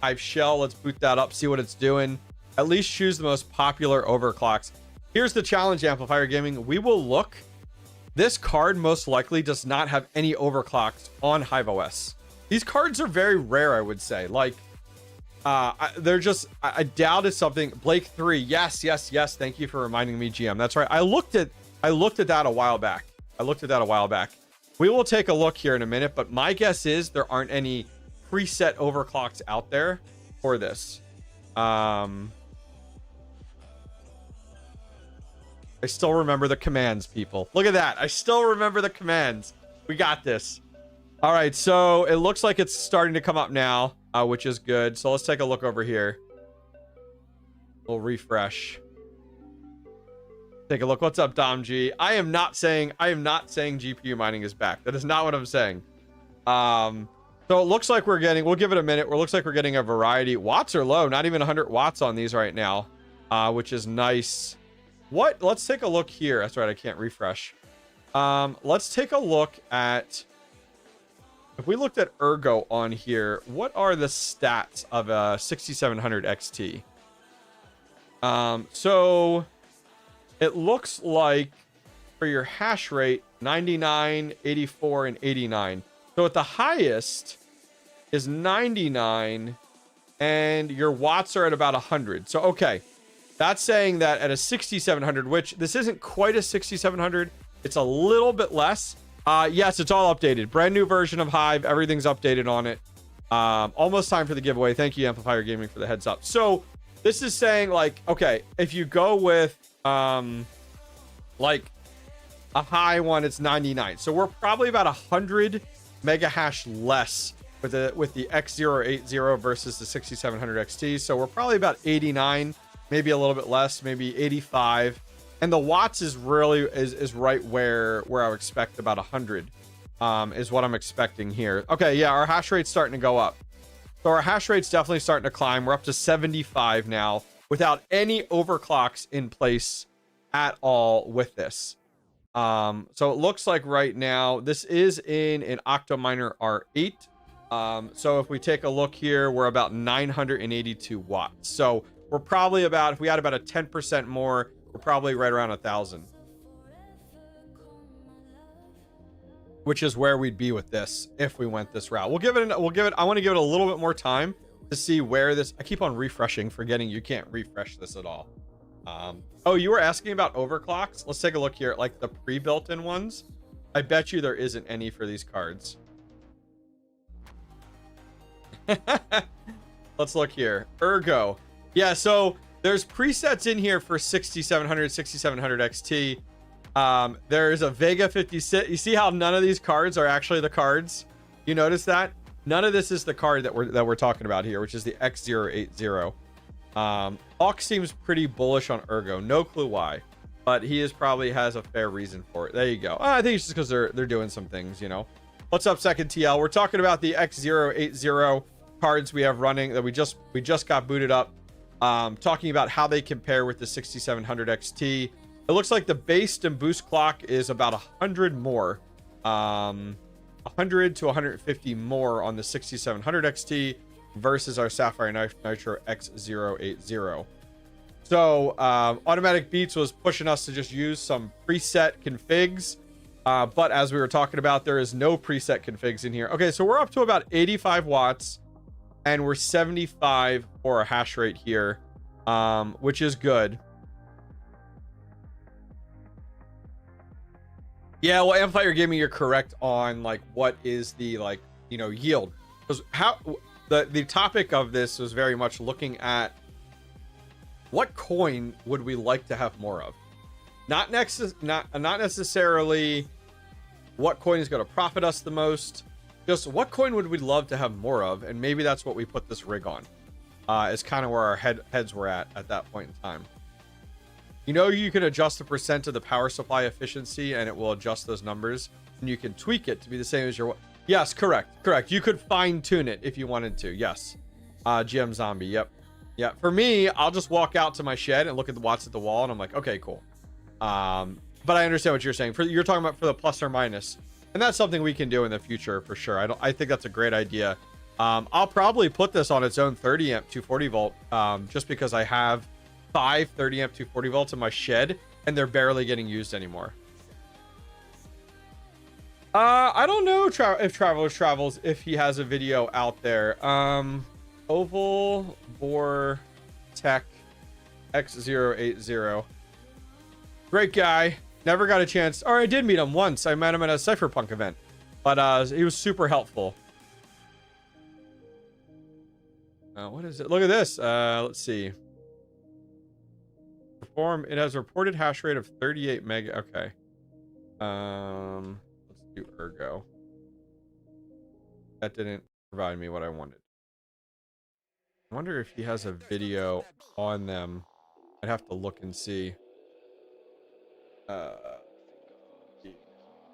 Hive shell. Let's boot that up. See what it's doing. At least choose the most popular overclocks. Here's the challenge, Amplifier Gaming. We will look. This card most likely does not have any overclocks on Hive OS. These cards are very rare, I would say. Like, they're just, I doubt it's something. Blake 3. Yes. Thank you for reminding me, GM. That's right. I looked at that a while back. We will take a look here in a minute, but my guess is there aren't any preset overclocks out there for this. I still remember the commands, people. Look at that. I still remember the commands. We got this. All right, so it looks like it's starting to come up now, which is good. So let's take a look over here. We'll refresh. Take a look. What's up, Dom G? I am not saying GPU mining is back. That is not what I'm saying. So it looks like we'll give it a minute. It looks like we're getting a variety. Watts are low, not even 100 watts on these right now, which is nice. Let's take a look here. That's right, I can't refresh. Let's take a look at, if we looked at Ergo on here, what are the stats of a 6700 XT? So it looks like for your hash rate, 99, 84, and 89. So at the highest is 99 and your watts are at about 100. So, okay. That's saying that at a 6700, which this isn't quite a 6700. It's a little bit less. Yes, it's all updated. Brand new version of Hive. Everything's updated on it. Almost time for the giveaway. Thank you, Amplifier Gaming, for the heads up. So this is saying, like, okay, if you go with like a high one, it's 99. So we're probably about 100 mega hash less with the X080 versus the 6700 XT. So we're probably about 89, maybe a little bit less, maybe 85. And the watts is really is right where I would expect, about 100 is what I'm expecting here. Okay, yeah, our hash rate's starting to go up. So our hash rate's definitely starting to climb. We're up to 75 now without any overclocks in place at all with this. So it looks like right now this is in an Octominer R8. So if we take a look here, we're about 982 watts. So we're probably about, if we had about a 10% more, we're probably right around 1,000. Which is where we'd be with this if we went this route. I want to give it a little bit more time to see where this, I keep on refreshing, forgetting you can't refresh this at all. Oh, you were asking about overclocks? Let's take a look here at like the pre-built in ones. I bet you there isn't any for these cards. Let's look here. Ergo. Yeah, so there's presets in here for 6700, 6700 XT. There's a Vega 56. You see how none of these cards are actually the cards? You notice that? None of this is the card that we're talking about here, which is the X080. Hawk seems pretty bullish on Ergo. No clue why, but he probably has a fair reason for it. There you go. I think it's just because they're doing some things, you know. What's up, Second TL? We're talking about the X080 cards we have running that we just got booted up. Talking about how they compare with the 6700 XT. It looks like the base and boost clock is about 100 more, 100 to 150 more on the 6700 XT versus our Sapphire Nitro X080. So Automatic Beats was pushing us to just use some preset configs, but as we were talking about, there is no preset configs in here. Okay, so we're up to about 85 watts and we're 75 for a hash rate here. which is good. Yeah, well, Amplifier Gaming, you're correct on like what is the like, you know, yield. Because how the topic of this was very much looking at what coin would we like to have more of. Not necessarily what coin is going to profit us the most. Just what coin would we love to have more of, and maybe that's what we put this rig on. Is kind of where our heads were at that point in time. You know, you can adjust the percent of the power supply efficiency, and it will adjust those numbers, and you can tweak it to be the same as your. Yes, correct. You could fine tune it if you wanted to. Yes, GM Zombie. Yep. Yeah. For me, I'll just walk out to my shed and look at the watts at the wall, and I'm like, okay, cool. But I understand what you're saying. You're talking about for the plus or minus, and that's something we can do in the future for sure. I think that's a great idea. I'll probably put this on its own 30 amp 240 volt, just because I have 5 30 amp 240 volts in my shed, and they're barely getting used anymore. I don't know if Travelers Travels, if he has a video out there. Oval Bore Tech X080. Great guy. Never got a chance. Or I did meet him once. I met him at a Cypherpunk event, but he was super helpful. What is it? Look at this. Let's see. It has a reported hash rate of 38 mega. Okay. Let's do Ergo. That didn't provide me what I wanted. I wonder if he has a video on them. I'd have to look and see.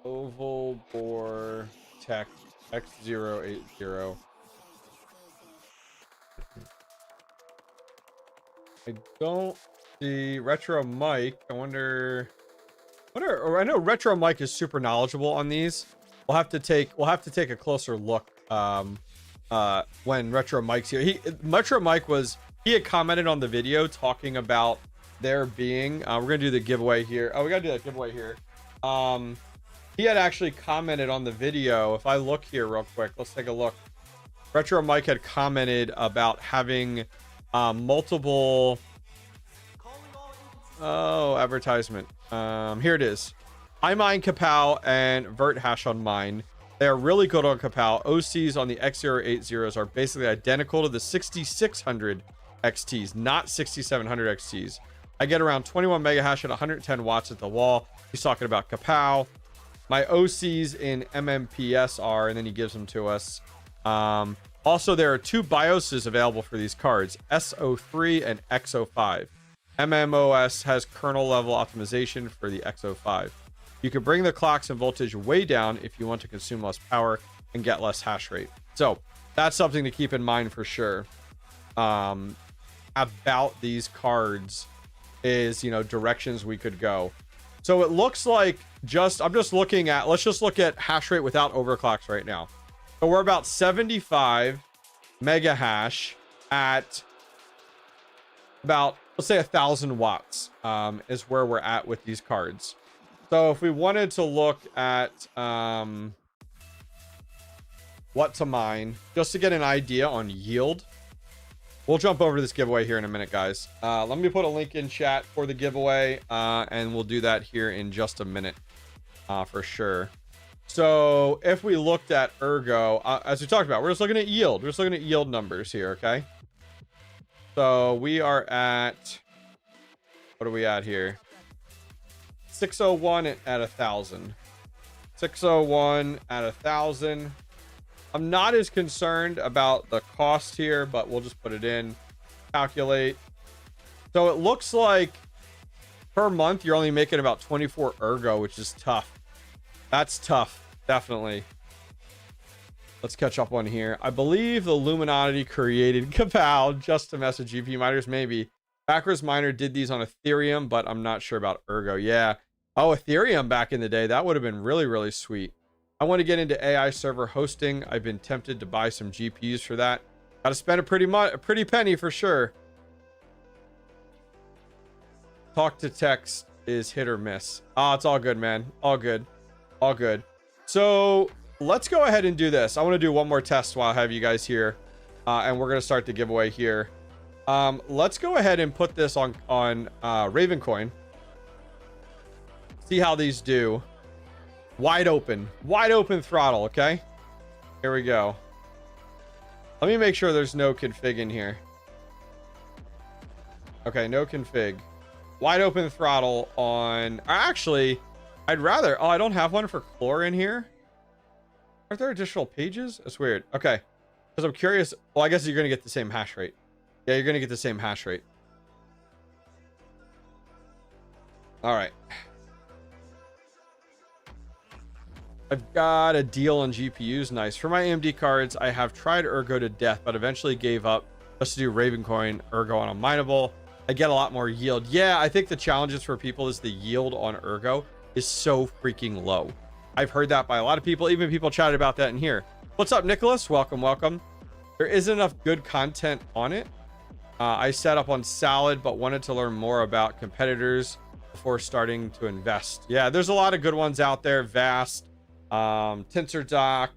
Oval Bore Tech X080. I don't see Retro Mike. I wonder. I know Retro Mike is super knowledgeable on these. We'll have to take a closer look when Retro Mike's here. Retro Mike he had commented on the video talking about there being we're gonna do the giveaway here. Oh, we gotta do that giveaway here. He had actually commented on the video. If I look here real quick, let's take a look. Retro Mike had commented about having multiple advertisement. Here it is. I mine Kapow and Vert Hash on mine. They are really good on Kapow. OCs on the X080s are basically identical to the 6600 XTs, not 6700 XTs. I get around 21 mega hash at 110 watts at the wall. He's talking about Kapow. My OCs in MMPS are, and then he gives them to us. Also, there are 2 BIOSes available for these cards, SO3 and XO5. MMOS has kernel level optimization for the XO5. You can bring the clocks and voltage way down if you want to consume less power and get less hash rate. So that's something to keep in mind for sure. About these cards is, you know, directions we could go. So it looks like let's just look at hash rate without overclocks right now. So we're about 75 mega hash at about, let's say 1,000 watts is where we're at with these cards. So if we wanted to look at what to mine, just to get an idea on yield, we'll jump over to this giveaway here in a minute, guys. Let me put a link in chat for the giveaway, and we'll do that here in just a minute for sure. So if we looked at Ergo, as we talked about, we're just looking at yield. We're just looking at yield numbers here, okay? So we are at, what are we at here? 601 at 1,000. 601 at 1,000. I'm not as concerned about the cost here, but we'll just put it in. Calculate. So it looks like per month you're only making about 24 Ergo, which is tough. That's tough, definitely. Let's catch up on here. I believe the Illuminati created Kapow just to mess with GPU miners, maybe. Backwards Miner did these on Ethereum, but I'm not sure about Ergo. Yeah. Oh, Ethereum back in the day. That would have been really, really sweet. I want to get into AI server hosting. I've been tempted to buy some GPUs for that. Got to spend a pretty penny for sure. Talk to text is hit or miss. Oh, it's all good, man. All good. All good. So let's go ahead and do this. I want to do one more test while I have you guys here. And we're going to start the giveaway here. Let's go ahead and put this on Ravencoin. See how these do. Wide open throttle. Okay, here we go. Let me make sure there's no config in here. Okay, no config. Wide open throttle on... Actually, I'd rather... Oh, I don't have one for Chlor in here. Are there additional pages? That's weird. Okay, because I'm curious. Well, I guess you're going to get the same hash rate. Yeah, you're going to get the same hash rate. All right. I've got a deal on GPUs. Nice. For my AMD cards, I have tried Ergo to death, but eventually gave up just to do Ravencoin Ergo on a mineable. I get a lot more yield. Yeah, I think the challenges for people is the yield on Ergo is so freaking low. I've heard that by a lot of people. Even people chatted about that in here. What's up, Nicholas? Welcome, welcome. There isn't enough good content on it. I set up on Salad, but wanted to learn more about competitors before starting to invest. Yeah, there's a lot of good ones out there. Vast, TensorDoc.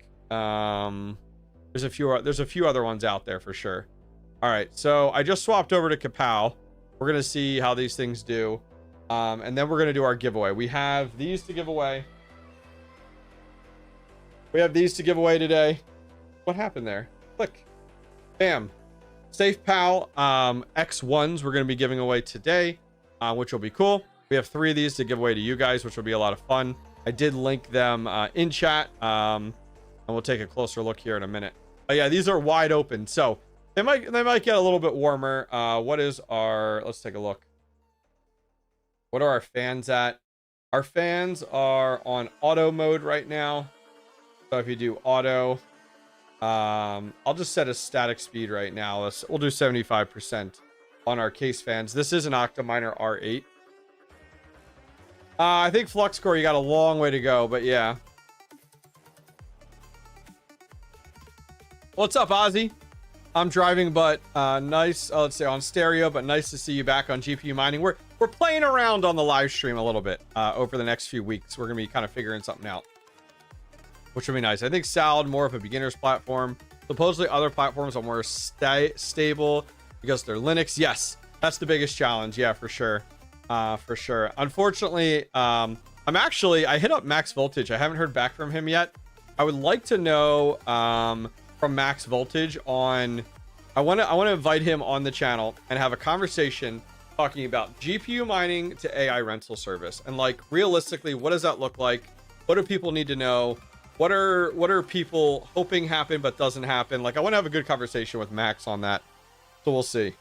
There's a few other ones out there for sure. All right, so I just swapped over to Kapow. We're gonna see how these things do, and then we're gonna do our giveaway. We have these to give away. We have these to give away today. What happened there? Click. Bam. SafePal X1s we're going to be giving away today, which will be cool. We have 3 of these to give away to you guys, which will be a lot of fun. I did link them in chat, and we'll take a closer look here in a minute. But yeah, these are wide open, so they might get a little bit warmer. What is our... Let's take a look. What are our fans at? Our fans are on auto mode right now. So if you do auto, I'll just set a static speed right now. We'll do 75% on our case fans. This is an Octominer R8. I think Flux Core, you got a long way to go, but yeah. What's up, Ozzy? I'm driving, but nice. Let's say on stereo, but nice to see you back on GPU mining. We're playing around on the live stream a little bit over the next few weeks. We're gonna be kind of figuring something out, which will be nice. I think Salad more of a beginner's platform. Supposedly other platforms are more stable because they're Linux. Yes, that's the biggest challenge. Yeah, for sure. For sure. Unfortunately, I hit up Max Voltage. I haven't heard back from him yet. I would like to know from Max Voltage on... I want to invite him on the channel and have a conversation talking about GPU mining to AI rental service. And like, realistically, what does that look like? What do people need to know? What are people hoping happen but doesn't happen? Like, I want to have a good conversation with Max on that. So we'll see.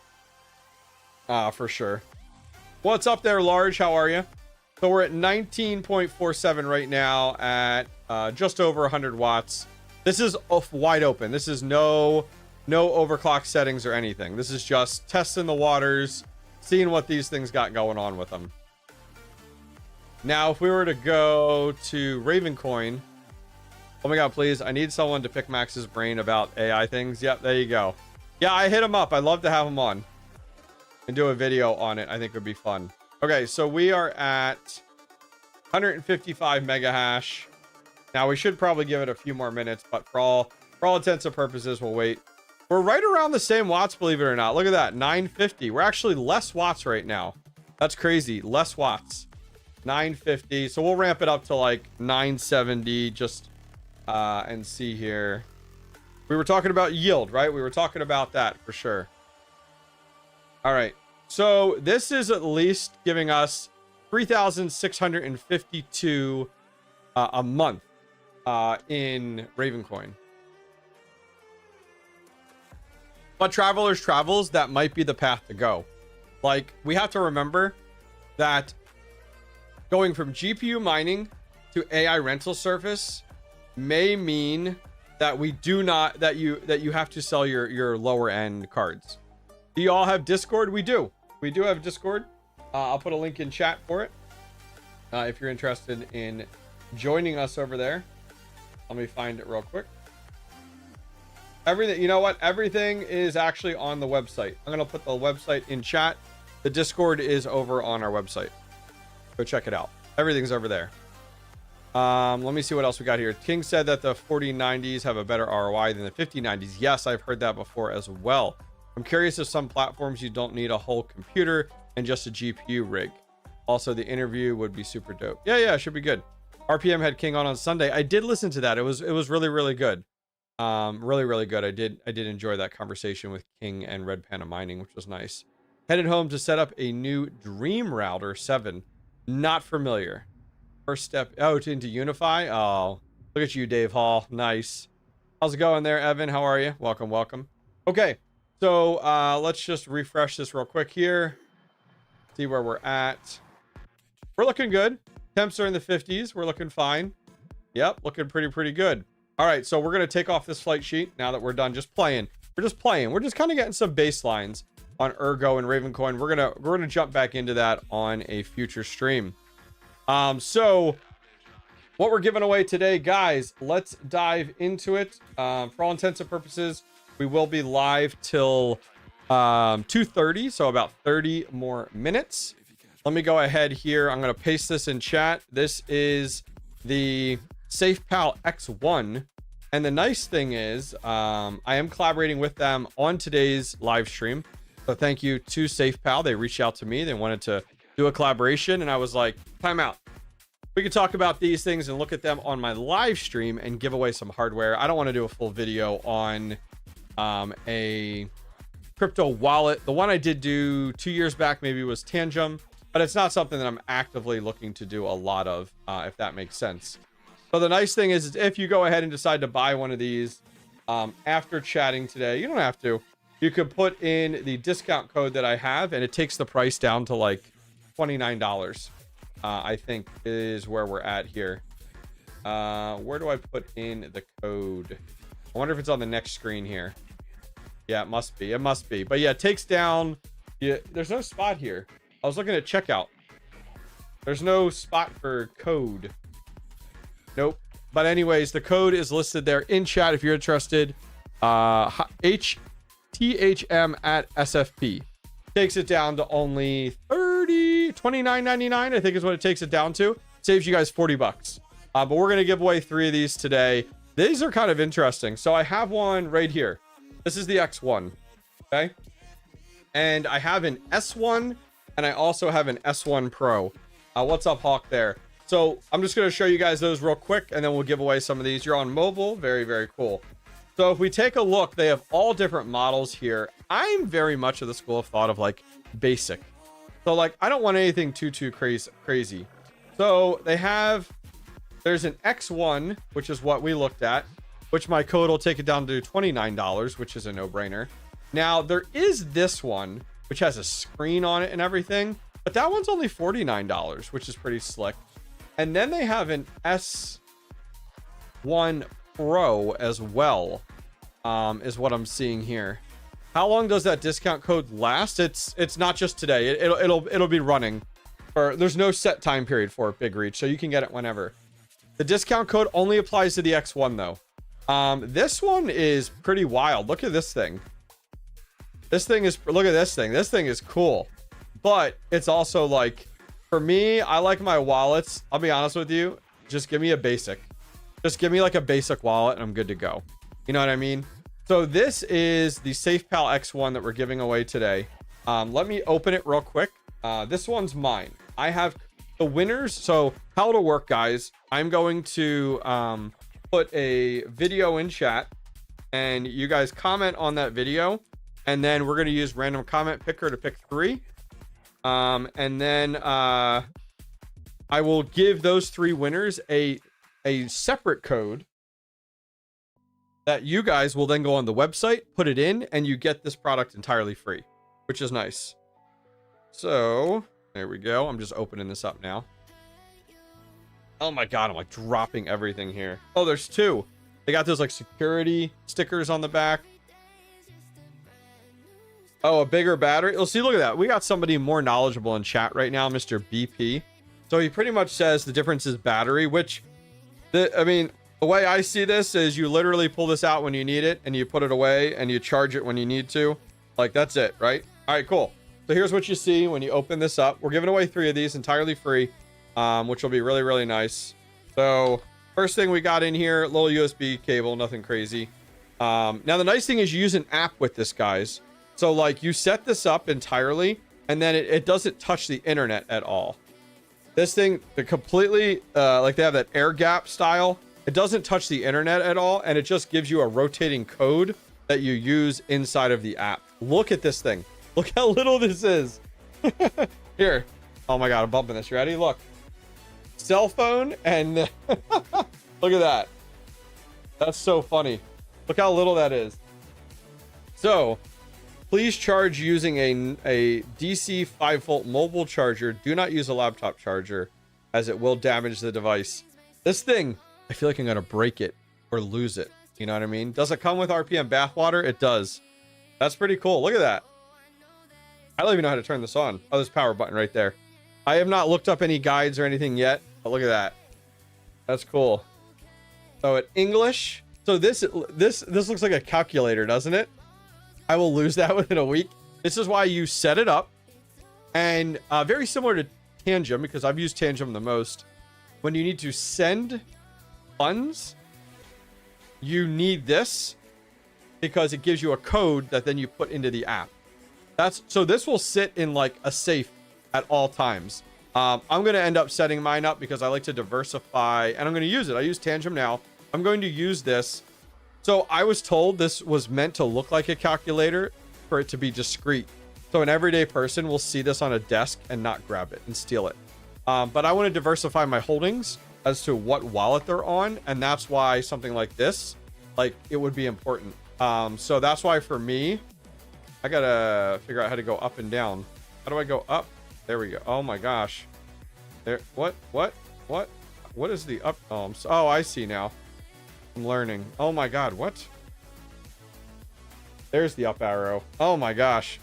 For sure. What's up there, Large? How are you? So we're at 19.47 right now at just over 100 watts. This is wide open. This is no overclock settings or anything. This is just testing the waters, seeing what these things got going on with them. Now, if we were to go to Ravencoin... Oh my god, please. I need someone to pick Max's brain about AI things. Yep, there you go. Yeah, I hit him up. I'd love to have him on and do a video on it. I think it would be fun. Okay, so we are at 155 mega hash. Now, we should probably give it a few more minutes, but for all intents and purposes, we'll wait. We're right around the same watts, believe it or not. Look at that, 950. We're actually less watts right now. That's crazy. Less watts. 950. So we'll ramp it up to like 970 just... and see here. We were talking about yield, right? We were talking about that for sure. All right. So this is at least giving us 3,652 a month in Ravencoin. But Travelers Travels, that might be the path to go. Like, we have to remember that going from GPU mining to AI rental service may mean that we do not that you have to sell your lower end cards. Do you all have Discord? We do have Discord. I'll put a link in chat for it if you're interested in joining us over there. Let me find it real quick. Everything, you know what, everything is actually on the website. I'm gonna put the website in chat. The Discord is over on our website, go check it out. Everything's over there. Let me see what else we got here. King said that the 4090s have a better ROI than the 5090s. Yes, I've heard that before as well. I'm curious if some platforms you don't need a whole computer and just a GPU rig. Also, the interview would be super dope. Yeah, it should be good. RPM had King on Sunday. I did listen to that. It was really, really good. Really good. I did enjoy that conversation with King and Red Panda Mining, which was nice. Headed home to set up a new Dream Router 7. Not familiar. First step into Unify. Oh, look at you, Dave Hall. Nice. How's it going there, Evan? How are you? Welcome. Okay, so let's just refresh this real quick here. See where we're at. We're looking good. Temps are in the 50s. We're looking fine. Yep, looking pretty good. All right, so we're gonna take off this flight sheet now that we're done just playing. We're just playing. We're just kind of getting some baselines on Ergo and Ravencoin. We're gonna jump back into that on a future stream. So what we're giving away today, guys, let's dive into it. For all intents and purposes, we will be live till 2:30, so about 30 more minutes. Let me go ahead here. I'm going to paste this in chat. This is the SafePal X1. And the nice thing is, I am collaborating with them on today's live stream. So thank you to SafePal. They reached out to me. They wanted to do a collaboration. And I was like, time out. We could talk about these things and look at them on my live stream and give away some hardware. I don't want to do a full video on a crypto wallet. The one I did do 2 years back maybe was Tangem. But it's not something that I'm actively looking to do a lot of, if that makes sense. So the nice thing is if you go ahead and decide to buy one of these after chatting today, you don't have to. You could put in the discount code that I have, and it takes the price down to like $29, I think is where we're at here. Where do I put in the code? I wonder if it's on the next screen here. Yeah, it must be. It must be. But yeah, it takes down... Yeah, there's no spot here. I was looking at checkout. There's no spot for code. Nope. But anyways, the code is listed there in chat if you're interested. THM at SFP. Takes it down to only $29.99, I think is what it takes it down to. Saves you guys $40. But we're going to give away 3 of these today. These are kind of interesting. So I have one right here. This is the X1. Okay. And I have an S1. And I also have an S1 Pro. What's up, Hawk, there? So I'm just going to show you guys those real quick, and then we'll give away some of these. You're on mobile. Very cool. So if we take a look, they have all different models here. I'm very much of the school of thought of like basic. So like, I don't want anything too crazy. So there's an X1, which is what we looked at, which my code will take it down to $29, which is a no-brainer. Now there is this one, which has a screen on it and everything, but that one's only $49, which is pretty slick. And then they have an S1 Pro as well, is what I'm seeing here. How long does that discount code last? It's not just today. It'll be running for, there's no set time period for it, Big Reach, so you can get it whenever. The discount code only applies to the X1 though. This one is pretty wild. Look at this thing. Look at this thing. This thing is cool, but it's also like, for me, I like my wallets. I'll be honest with you. Just give me a basic. Just give me like a basic wallet and I'm good to go. You know what I mean? So this is the SafePal X1 that we're giving away today. Let me open it real quick. This one's mine. I have the winners. So how it'll work, guys, I'm going to put a video in chat and you guys comment on that video. And then we're going to use random comment picker to pick 3. And then I will give those 3 winners a separate code that you guys will then go on the website, put it in, and you get this product entirely free, which is nice. So there we go. I'm just opening this up now. Oh my God, I'm like dropping everything here. Oh, there's 2. They got those like security stickers on the back. Oh, a bigger battery. You'll see, look at that. We got somebody more knowledgeable in chat right now, Mr. BP. So he pretty much says the difference is battery, which, I mean, the way I see this is you literally pull this out when you need it and you put it away and you charge it when you need to. Like, that's it, right? All right, cool. So here's what you see when you open this up. We're giving away 3 of these entirely free, which will be really nice. So first thing we got in here, little USB cable, nothing crazy. Now the nice thing is you use an app with this, guys. So like you set this up entirely and then it doesn't touch the internet at all. This thing, they're completely, like they have that air gap style. It doesn't touch the internet at all. And it just gives you a rotating code that you use inside of the app. Look at this thing. Look how little this is. Here. Oh my God, I'm bumping this. You ready? Look. Cell phone and look at that. That's so funny. Look how little that is. So please charge using a DC 5-volt mobile charger. Do not use a laptop charger as it will damage the device. This thing, I feel like I'm going to break it or lose it. You know what I mean? Does it come with RPM bathwater? It does. That's pretty cool. Look at that. I don't even know how to turn this on. Oh, there's power button right there. I have not looked up any guides or anything yet, but look at that. That's cool. So in English, so this looks like a calculator, doesn't it? I will lose that within a week. This is why you set it up. And very similar to Tangem, because I've used Tangem the most. When you need to send funds, you need this because it gives you a code that then you put into the app. So this will sit in like a safe at all times. I'm going to end up setting mine up because I like to diversify and I'm going to use it. I use Tangem now. I'm going to use this. So I was told this was meant to look like a calculator for it to be discreet. So an everyday person will see this on a desk and not grab it and steal it. But I want to diversify my holdings as to what wallet they're on. And that's why something like this, like it would be important. So that's why for me, I got to figure out how to go up and down. How do I go up? There we go. Oh my gosh. There. What is the up? Oh, I see now. I'm learning. Oh my God. What? There's the up arrow. Oh my gosh.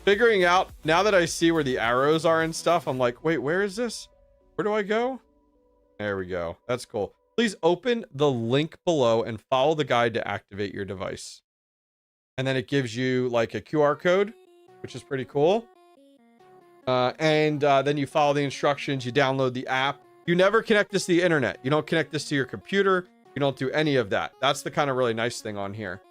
Figuring out now that I see where the arrows are and stuff. I'm like, wait, where is this? Where do I go? There we go. That's cool. Please open the link below and follow the guide to activate your device. And then it gives you like a QR code, which is pretty cool. Then you follow the instructions, you download the app. You never connect this to the internet. You don't connect this to your computer. You don't do any of that. That's the kind of really nice thing on here,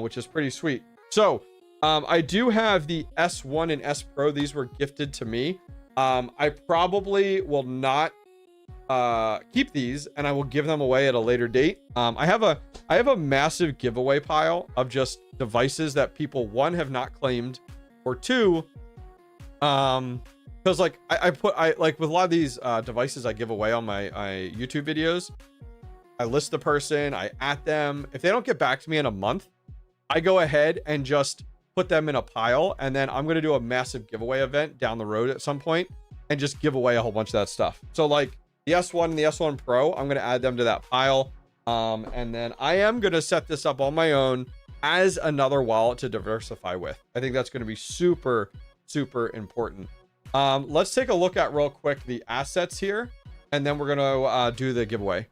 which is pretty sweet. So I do have the S1 and S Pro. These were gifted to me. I probably will not keep these and I will give them away at a later date. I have a massive giveaway pile of just devices that people, one, have not claimed, or two, because like I like with a lot of these devices I give away on my YouTube videos, I list the person, I at them. If they don't get back to me in a month, I go ahead and just put them in a pile, and then I'm going to do a massive giveaway event down the road at some point and just give away a whole bunch of that stuff. So like the S1 and the S1 Pro, I'm going to add them to that pile. And then I am going to set this up on my own as another wallet to diversify with. I think that's going to be super, super important. Let's take a look at real quick the assets here, and then we're going to do the giveaway.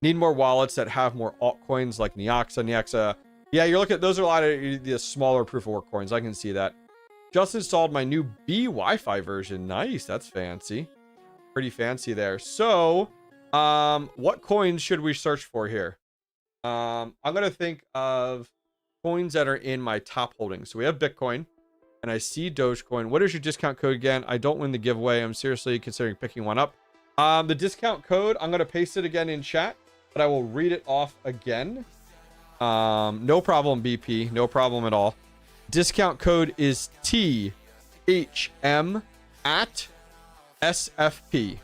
Need more wallets that have more altcoins like Nexa. Yeah, you're looking at those are a lot of the smaller proof of work coins. I can see that. Just installed my new B Wi-Fi version. Nice. That's fancy. Pretty fancy there. So, what coins should we search for here? I'm going to think of coins that are in my top holdings. So we have Bitcoin and I see Dogecoin. What is your discount code again? I don't win the giveaway. I'm seriously considering picking one up. The discount code, I'm going to paste it again in chat, but I will read it off again. No problem, BP. No problem at all. Discount code is THM at SFP.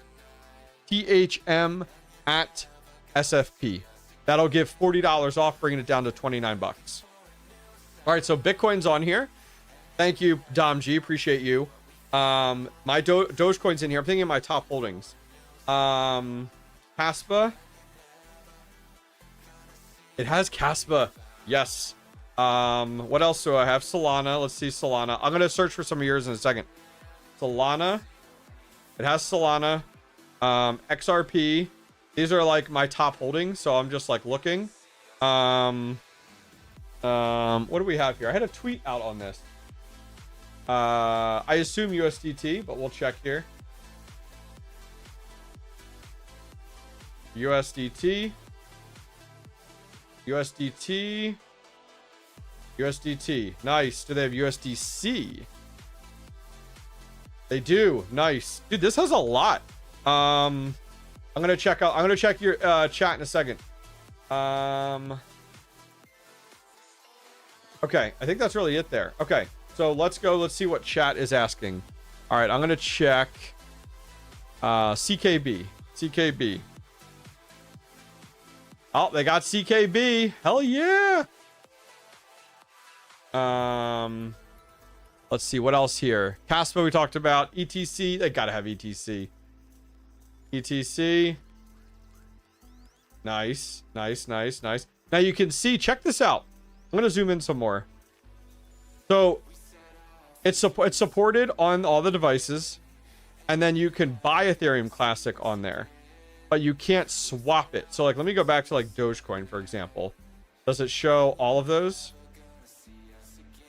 THM at SFP. That'll give $40 off, bringing it down to 29 bucks. All right, so Bitcoin's on here. Thank you, Dom G. Appreciate you. My Dogecoin's in here. I'm thinking of my top holdings. Caspa. It has Caspa. Yes. What else do I have? Solana. Let's see Solana. I'm going to search for some of yours in a second. Solana. It has Solana. XRP. These are like my top holdings, so I'm just like looking. What do we have here? I had a tweet out on this. I assume USDT, but we'll check here. USDT. USDT. Nice. Do they have USDC? They do. Nice. Dude, this has a lot. I'm gonna check your chat in a second. Okay, I think that's really it there. Okay, so let's go. Let's see what chat is asking. All right, I'm gonna check CKB. CKB. Oh, they got CKB. Hell yeah. Let's see what else here. Caspa we talked about. ETC. They gotta have ETC. ETC. Nice, nice, nice, nice. Now you can see. Check this out. I'm gonna zoom in some more. So it's supported on all the devices, and then you can buy Ethereum Classic on there, but you can't swap it. So like, let me go back to like Dogecoin, for example. Does it show all of those?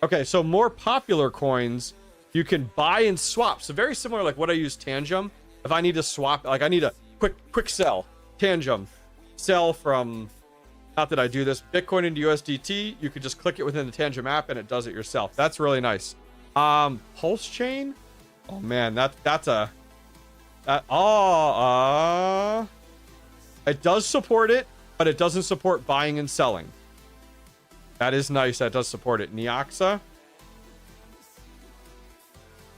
Okay, so more popular coins you can buy and swap. So very similar like what I use Tangem. If I need to swap, like I need a quick sell, Tangem, sell from, not that I do this, Bitcoin into USDT, you could just click it within the Tangem app and it does it yourself. That's really nice. Pulse chain. Oh man, it does support it, but it doesn't support buying and selling. That is nice. That does support it. Neoxa.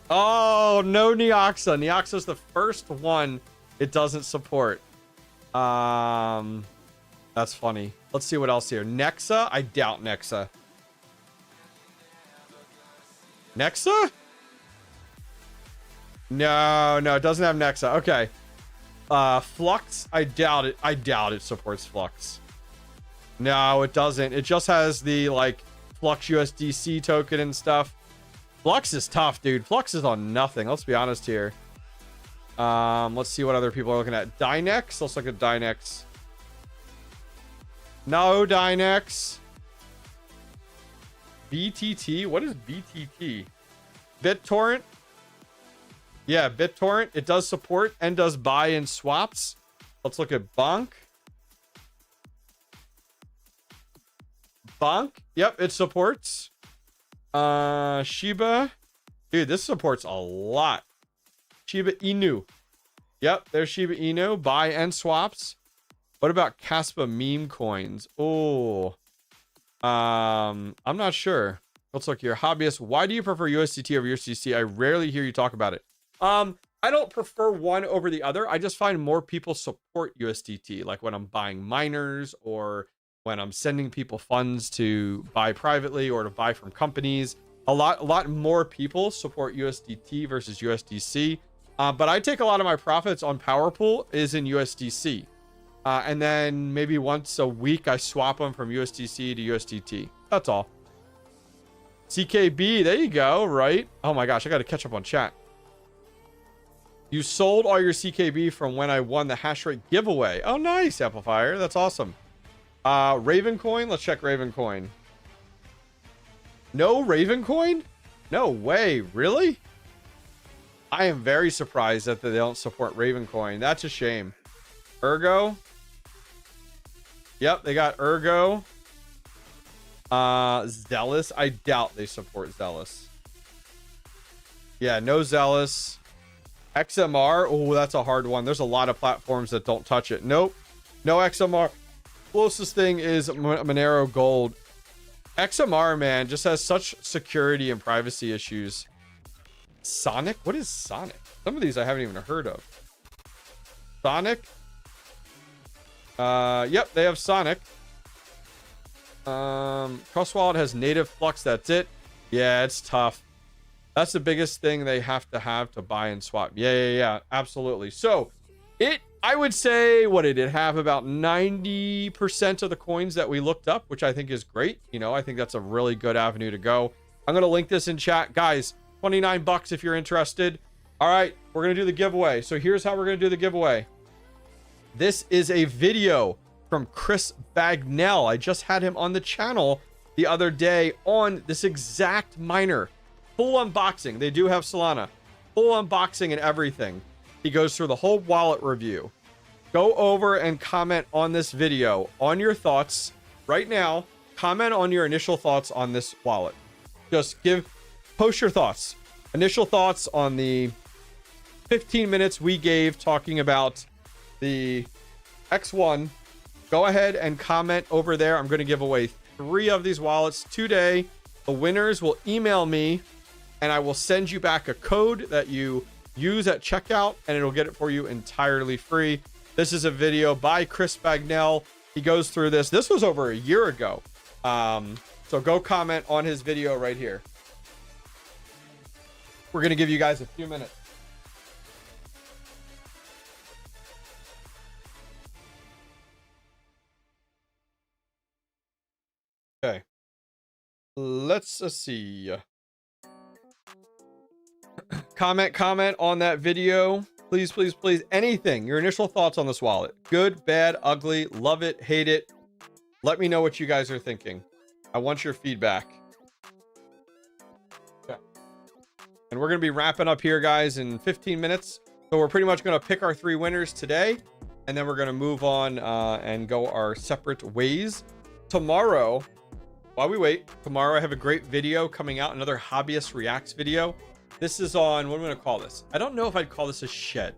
Oh, no Neoxa. Neoxa's the first one it doesn't support. That's funny. Let's see what else here. Nexa? I doubt Nexa. Nexa? No, it doesn't have Nexa. Okay. Flux? I doubt it. I doubt it supports Flux. No, it doesn't. It just has the like Flux USDC token and stuff. Flux is tough, dude. Flux is on nothing. Let's be honest here. Let's see what other people are looking at. Dynex. Let's look at Dynex. No Dynex. BTT. What is BTT? BitTorrent. Yeah, BitTorrent. It does support and does buy and swaps. Let's look at Bonk. Bonk. Yep, it supports. Shiba. Dude, this supports a lot. Shiba Inu. Yep, there's Shiba Inu. Buy and swaps. What about Caspa meme coins? Oh. I'm not sure. Let's look here. Hobbyist. Why do you prefer USDT over USDC? I rarely hear you talk about it. I don't prefer one over the other. I just find more people support USDT. Like when I'm buying miners or when I'm sending people funds to buy privately or to buy from companies. A lot more people support USDT versus USDC. But I take a lot of my profits on PowerPool is in USDC. And then maybe once a week, I swap them from USDC to USDT. That's all. CKB, there you go, right? Oh my gosh, I got to catch up on chat. You sold all your CKB from when I won the hash rate giveaway. Oh, nice, Amplifier. That's awesome. Ravencoin, let's check Ravencoin. No Ravencoin? No way, really? I am very surprised that they don't support Ravencoin. That's a shame. Ergo. Yep, they got Ergo. Zealous. I doubt they support Zealous. Yeah, no Zealous. XMR. Oh, that's a hard one. There's a lot of platforms that don't touch it. Nope. No XMR. Closest thing is Monero Gold. XMR, man, just has such security and privacy issues. Sonic? What is Sonic? Some of these I haven't even heard of. Sonic? Yep, they have Sonic. Trust Wallet has native Flux. That's it. Yeah, it's tough. That's the biggest thing they have to buy and swap. Yeah, absolutely. So I would say, what did it have? About 90% of the coins that we looked up, which I think is great. You know, I think that's a really good avenue to go. I'm going to link this in chat. Guys, $29 if you're interested. All right, we're going to do the giveaway. So here's how we're going to do the giveaway. This is a video from Chris Bagnell. I just had him on the channel the other day on this exact miner. Full unboxing. They do have Solana. Full unboxing and everything. He goes through the whole wallet review. Go over and comment on this video on your thoughts right now. comment on your initial thoughts on this wallet. Just post your thoughts. Initial thoughts on the 15 minutes we gave talking about the X1. Go ahead and comment over there. I'm going to give away 3 of these wallets today. The winners will email me and I will send you back a code that you use at checkout and it'll get it for you entirely free. This is a video by Chris Bagnell. He goes through this. This was over a year ago. So go comment on his video right here. We're going to give you guys a few minutes. Okay. Let's see. Comment on that video. Please, please, please. Anything. Your initial thoughts on this wallet. Good, bad, ugly, love it, hate it. Let me know what you guys are thinking. I want your feedback. Okay. And we're going to be wrapping up here, guys, in 15 minutes. So we're pretty much going to pick our 3 winners today. And then we're going to move on and go our separate ways. Tomorrow, while we wait, tomorrow I have a great video coming out. Another Hobbyist Reacts video. This is on, what am I going to call this? I don't know if I'd call this a shed.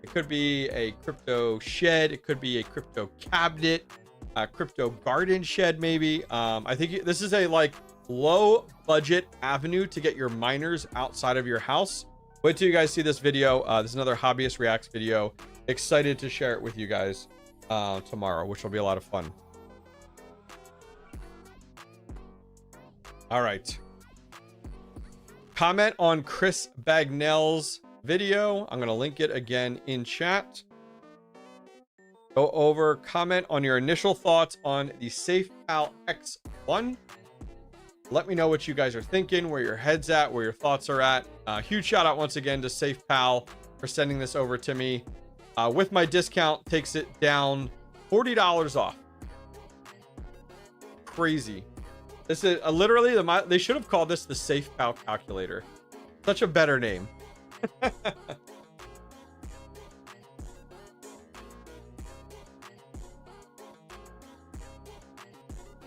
It could be a crypto shed. It could be a crypto cabinet, a crypto garden shed, maybe. I think this is a like low budget avenue to get your miners outside of your house. Wait till you guys see this video. This is another Hobbyist Reacts video. Excited to share it with you guys tomorrow, which will be a lot of fun. All right. Comment on Chris Bagnell's video. I'm going to link it again in chat. Go over, comment on your initial thoughts on the SafePal X1. Let me know what you guys are thinking, where your head's at, where your thoughts are at. Huge shout out once again to SafePal for sending this over to me. With my discount, takes it down $40 off. Crazy. This is literally they should have called this the SafePal calculator. Such a better name.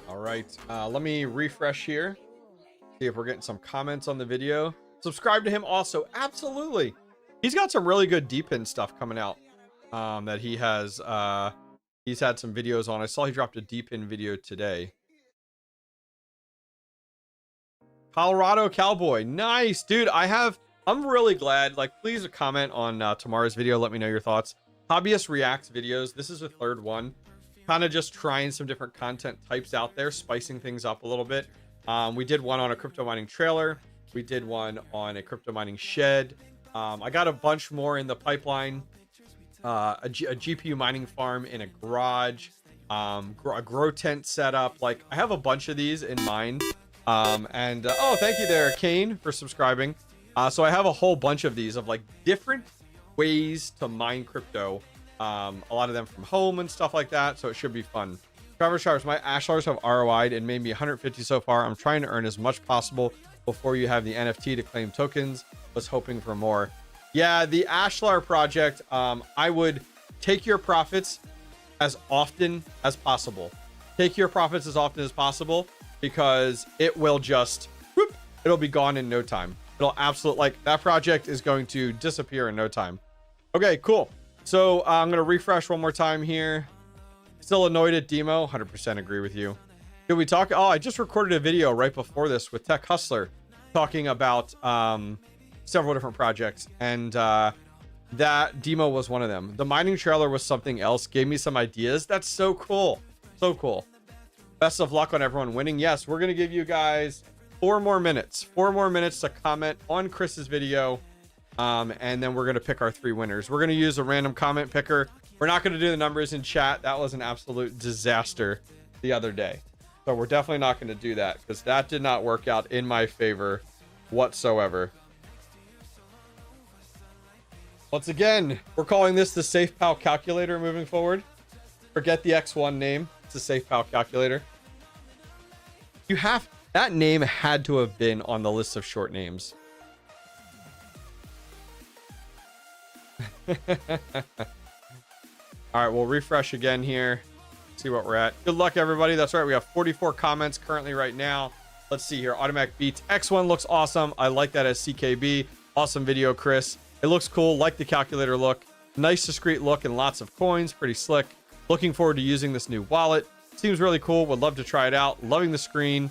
All right, let me refresh here. See if we're getting some comments on the video. Subscribe to him also. Absolutely. He's got some really good DEPIN stuff coming out that he has. He's had some videos on. I saw he dropped a DEPIN video today. Colorado Cowboy. Nice, dude. I'm really glad. Like, please comment on tomorrow's video. Let me know your thoughts. Hobbyist Reacts videos. This is the 3rd one. Kind of just trying some different content types out there, spicing things up a little bit. We did one on a crypto mining trailer. We did one on a crypto mining shed. I got a bunch more in the pipeline. A GPU mining farm in a garage. A grow tent setup. Like, I have a bunch of these in mind. Oh, thank you there, Kane, for subscribing. So I have a whole bunch of these of like different ways to mine crypto. A lot of them from home and stuff like that. So it should be fun. Trevor Sharps, my Ashlars have ROI'd and made me 150 so far. I'm trying to earn as much possible before you have the NFT to claim tokens. Was hoping for more. Yeah, the Ashlar project, I would take your profits as often as possible. Take your profits as often as possible. Because it will just, whoop, it'll be gone in no time. It'll absolutely, like, that project is going to disappear in no time. Okay, cool. So I'm going to refresh one more time here. Still annoyed at Demo. 100% agree with you. Did we talk? Oh, I just recorded a video right before this with Tech Hustler talking about several different projects. And that Demo was one of them. The mining trailer was something else. Gave me some ideas. That's so cool. So cool. Best of luck on everyone winning. Yes, we're going to give you guys 4 more minutes. 4 more minutes to comment on Chris's video. And then we're going to pick our 3 winners. We're going to use a random comment picker. We're not going to do the numbers in chat. That was an absolute disaster the other day. So we're definitely not going to do that because that did not work out in my favor whatsoever. Once again, we're calling this the SafePal calculator moving forward. Forget the X1 name. It's the SafePal calculator. That name had to have been on the list of short names. All right, we'll refresh again here. See what we're at. Good luck, everybody. That's right. We have 44 comments currently right now. Let's see here. Automatic Beats. X1 looks awesome. I like that as CKB. Awesome video, Chris. It looks cool. Like the calculator look. Nice, discreet look and lots of coins. Pretty slick. Looking forward to using this new wallet. Seems really cool. Would love to try it out. Loving the screen.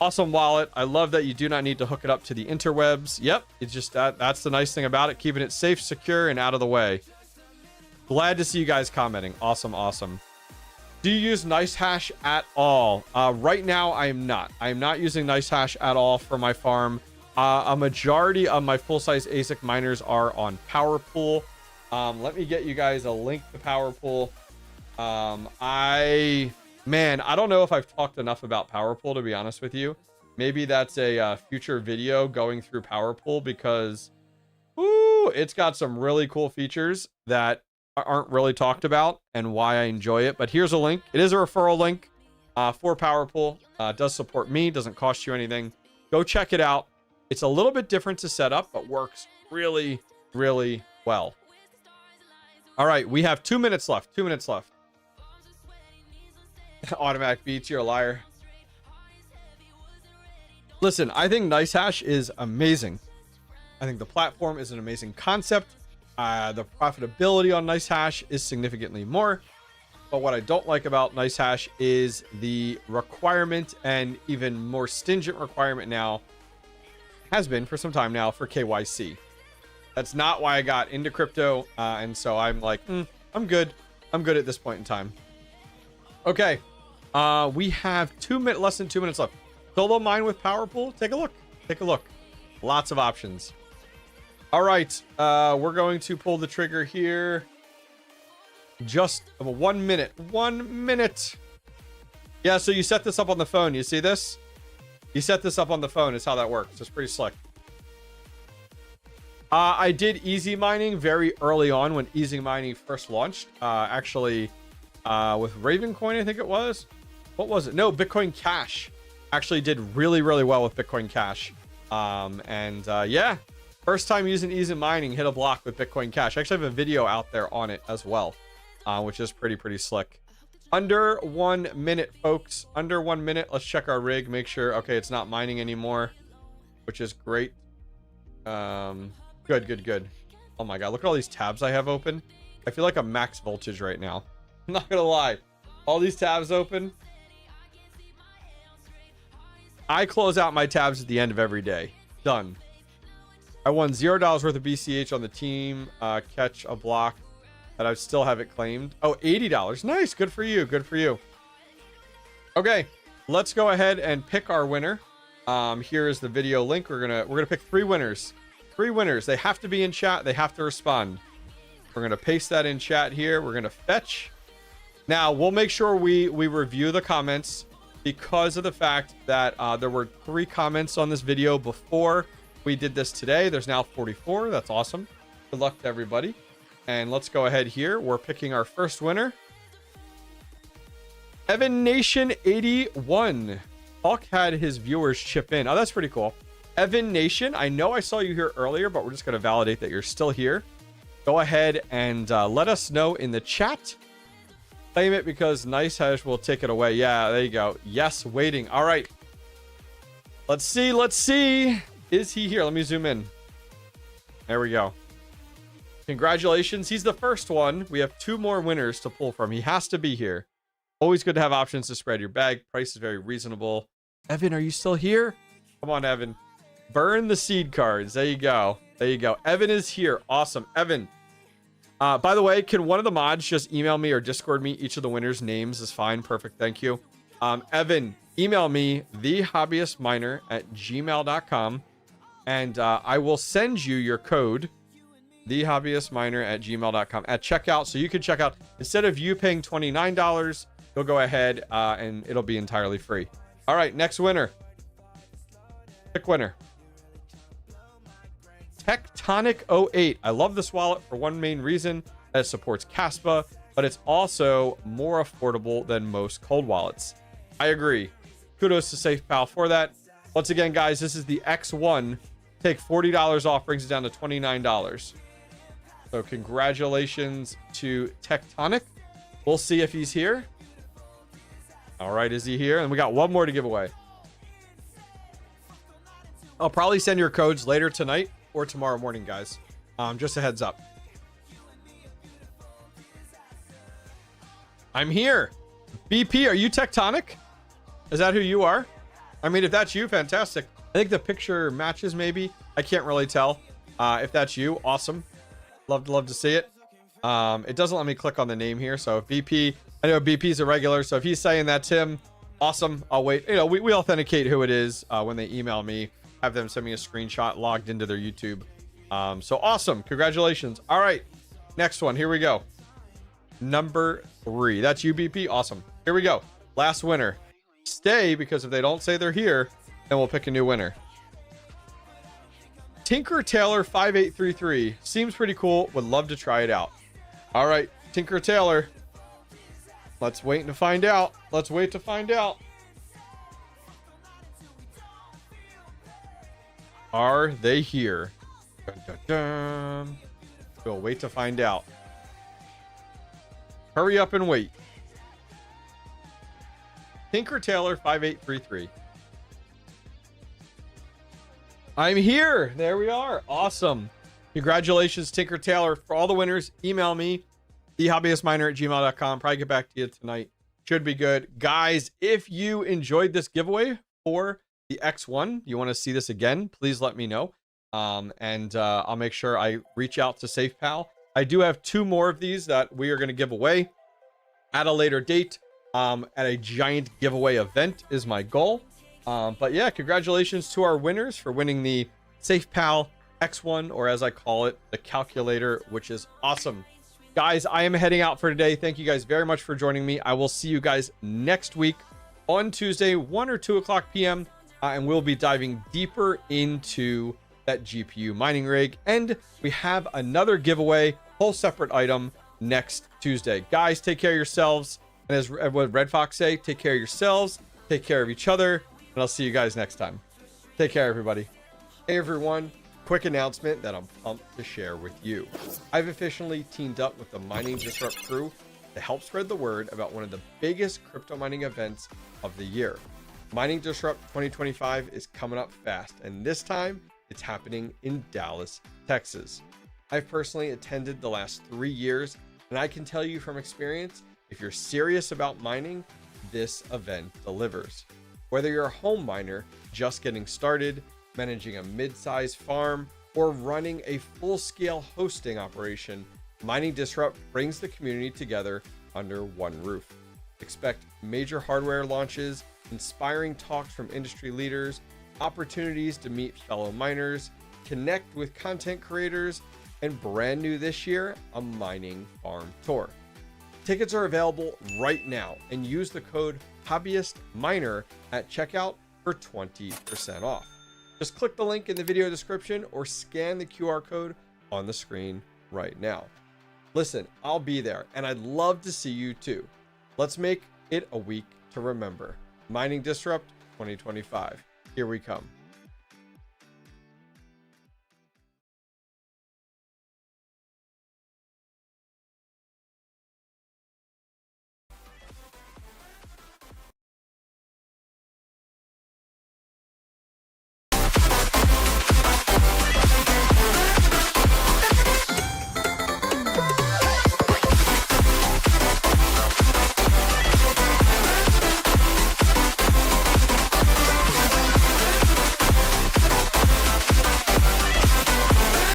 Awesome wallet. I love that you do not need to hook it up to the interwebs. Yep. It's just that's the nice thing about it. Keeping it safe, secure, and out of the way. Glad to see you guys commenting. Awesome, awesome. Do you use NiceHash at all? Right now, I am not. I am not using NiceHash at all for my farm. A majority of my full-size ASIC miners are on PowerPool. Let me get you guys a link to PowerPool. Man, I don't know if I've talked enough about PowerPool, to be honest with you. Maybe that's a future video going through PowerPool, because it's got some really cool features that aren't really talked about and why I enjoy it. But here's a link. It is a referral link for PowerPool. It does support me. Doesn't cost you anything. Go check it out. It's a little bit different to set up, but works really, really well. All right, we have 2 minutes left. 2 minutes left. Automatic Beats, you're a liar. Listen, I think NiceHash is amazing. I think the platform is an amazing concept. The profitability on NiceHash is significantly more. But what I don't like about NiceHash is the requirement, and even more stringent requirement now, has been for some time now, for KYC. That's not why I got into crypto. And so I'm like, I'm good. I'm good at this point in time. Okay. We have less than 2 minutes left. Solo mine with PowerPool. Take a look. Take a look. Lots of options. All right. We're going to pull the trigger here. Just 1 minute. 1 minute. Yeah, so you set this up on the phone. You see this? You set this up on the phone is how that works. It's pretty slick. I did easy mining very early on when easy mining first launched. Actually, with Ravencoin, I think it was. What was it? No, Bitcoin Cash actually did really, really well with Bitcoin Cash. Yeah, first time using easy mining, hit a block with Bitcoin Cash. I actually have a video out there on it as well, which is pretty slick. Under 1 minute, folks. Under 1 minute. Let's check our rig. Make sure. Okay, it's not mining anymore, which is great. Good. Oh my god, look at all these tabs I have open. I feel like I'm max voltage right now. I'm not gonna lie. All these tabs open. I close out my tabs at the end of every day. Done. I won $0 worth of BCH on the team. Catch a block that I still have it claimed. Oh, $80. Nice. Good for you. Good for you. Okay, let's go ahead and pick our winner. Here is the video link. We're gonna pick 3 winners. 3 winners. They have to be in chat. They have to respond. We're gonna paste that in chat here. We're gonna fetch. Now we'll make sure we review the comments, because of the fact that there were 3 comments on this video before we did this today. There's now 44. That's awesome. Good luck to everybody. And let's go ahead here. We're picking our first winner. Evan Nation 81. Hawk had his viewers chip in. Oh, that's pretty cool. Evan Nation, I know I saw you here earlier, but we're just going to validate that you're still here. Go ahead and let us know in the chat. Claim it, because NiceHash will take it away. Yeah, there you go. Yes, waiting. All right. Let's see. Let's see. Is he here? Let me zoom in. There we go. Congratulations. He's the first one. We have 2 more winners to pull from. He has to be here. Always good to have options to spread your bag. Price is very reasonable. Evan, are you still here? Come on, Evan. Burn the seed cards. There you go. There you go. Evan is here. Awesome. Evan. By the way, can one of the mods just email me or Discord me each of the winners' names? Is fine. Perfect. Thank you. Evan, email me thehobbyistminer@gmail.com, and I will send you your code, thehobbyistminer@gmail.com, at checkout, so you can check out. Instead of you paying $29, you'll go ahead and it'll be entirely free. All right, next winner. Pick winner. Tectonic 08. I love this wallet for one main reason: that it supports Caspa, but it's also more affordable than most cold wallets. I agree. Kudos to SafePal for that. Once again, guys, this is the X1. Take $40 off, brings it down to $29. So congratulations to Tectonic. We'll see if he's here. All right, is he here? And we got one more to give away. I'll probably send your codes later tonight or tomorrow morning, guys. Just a heads up. I'm here. BP, are you Tectonic? Is that who you are? I mean, if that's you, fantastic. I think the picture matches, maybe. I can't really tell. If that's you, awesome. Love to see it. It doesn't let me click on the name here. So if BP, I know BP's a regular. So if he's saying that's him, awesome. I'll wait. You know, we authenticate who it is when they email me. Have them send me a screenshot logged into their YouTube. So awesome. Congratulations. All right. Next one. Here we go. Number 3. That's you, BP. Awesome. Here we go. Last winner. Stay, because if they don't say they're here, then we'll pick a new winner. Tinker Taylor 5833 seems pretty cool. Would love to try it out. All right, Tinker Taylor. Let's wait to find out. Let's wait to find out. Are they here? Dun, dun, dun. We'll wait to find out. Hurry up and wait. Tinker Taylor 5833. I'm here. There we are. Awesome. Congratulations, Tinker Taylor. For all the winners, email me, thehobbyistminer@gmail.com. Probably get back to you tonight. Should be good. Guys, if you enjoyed this giveaway for the X1, you want to see this again, please let me know. I'll make sure I reach out to SafePal. I do have 2 more of these that we are going to give away at a later date. At a giant giveaway event is my goal. But yeah, congratulations to our winners for winning the SafePal X1, or as I call it, the calculator, which is awesome. Guys, I am heading out for today. Thank you guys very much for joining me. I will see you guys next week on Tuesday, 1 or 2 o'clock p.m. And we'll be diving deeper into that GPU mining rig. And we have another giveaway, whole separate item, next Tuesday. Guys, take care of yourselves. And as what Red Fox say, take care of yourselves, take care of each other, and I'll see you guys next time. Take care, everybody. Hey, everyone. Quick announcement that I'm pumped to share with you. I've officially teamed up with the Mining Disrupt crew to help spread the word about one of the biggest crypto mining events of the year. Mining Disrupt 2025 is coming up fast, and this time it's happening in Dallas, Texas. I've personally attended the last 3 years, and I can tell you from experience, if you're serious about mining, this event delivers. Whether you're a home miner just getting started, managing a mid-sized farm, or running a full-scale hosting operation, Mining Disrupt brings the community together under one roof. Expect major hardware launches, inspiring talks from industry leaders, opportunities to meet fellow miners, connect with content creators, and brand new this year, a mining farm tour. Tickets are available right now, and use the code HobbyistMiner at checkout for 20% off. Just click the link in the video description or scan the QR code on the screen right now. Listen, I'll be there, and I'd love to see you too. Let's make it a week to remember. Mining Disrupt 2025. Here we come.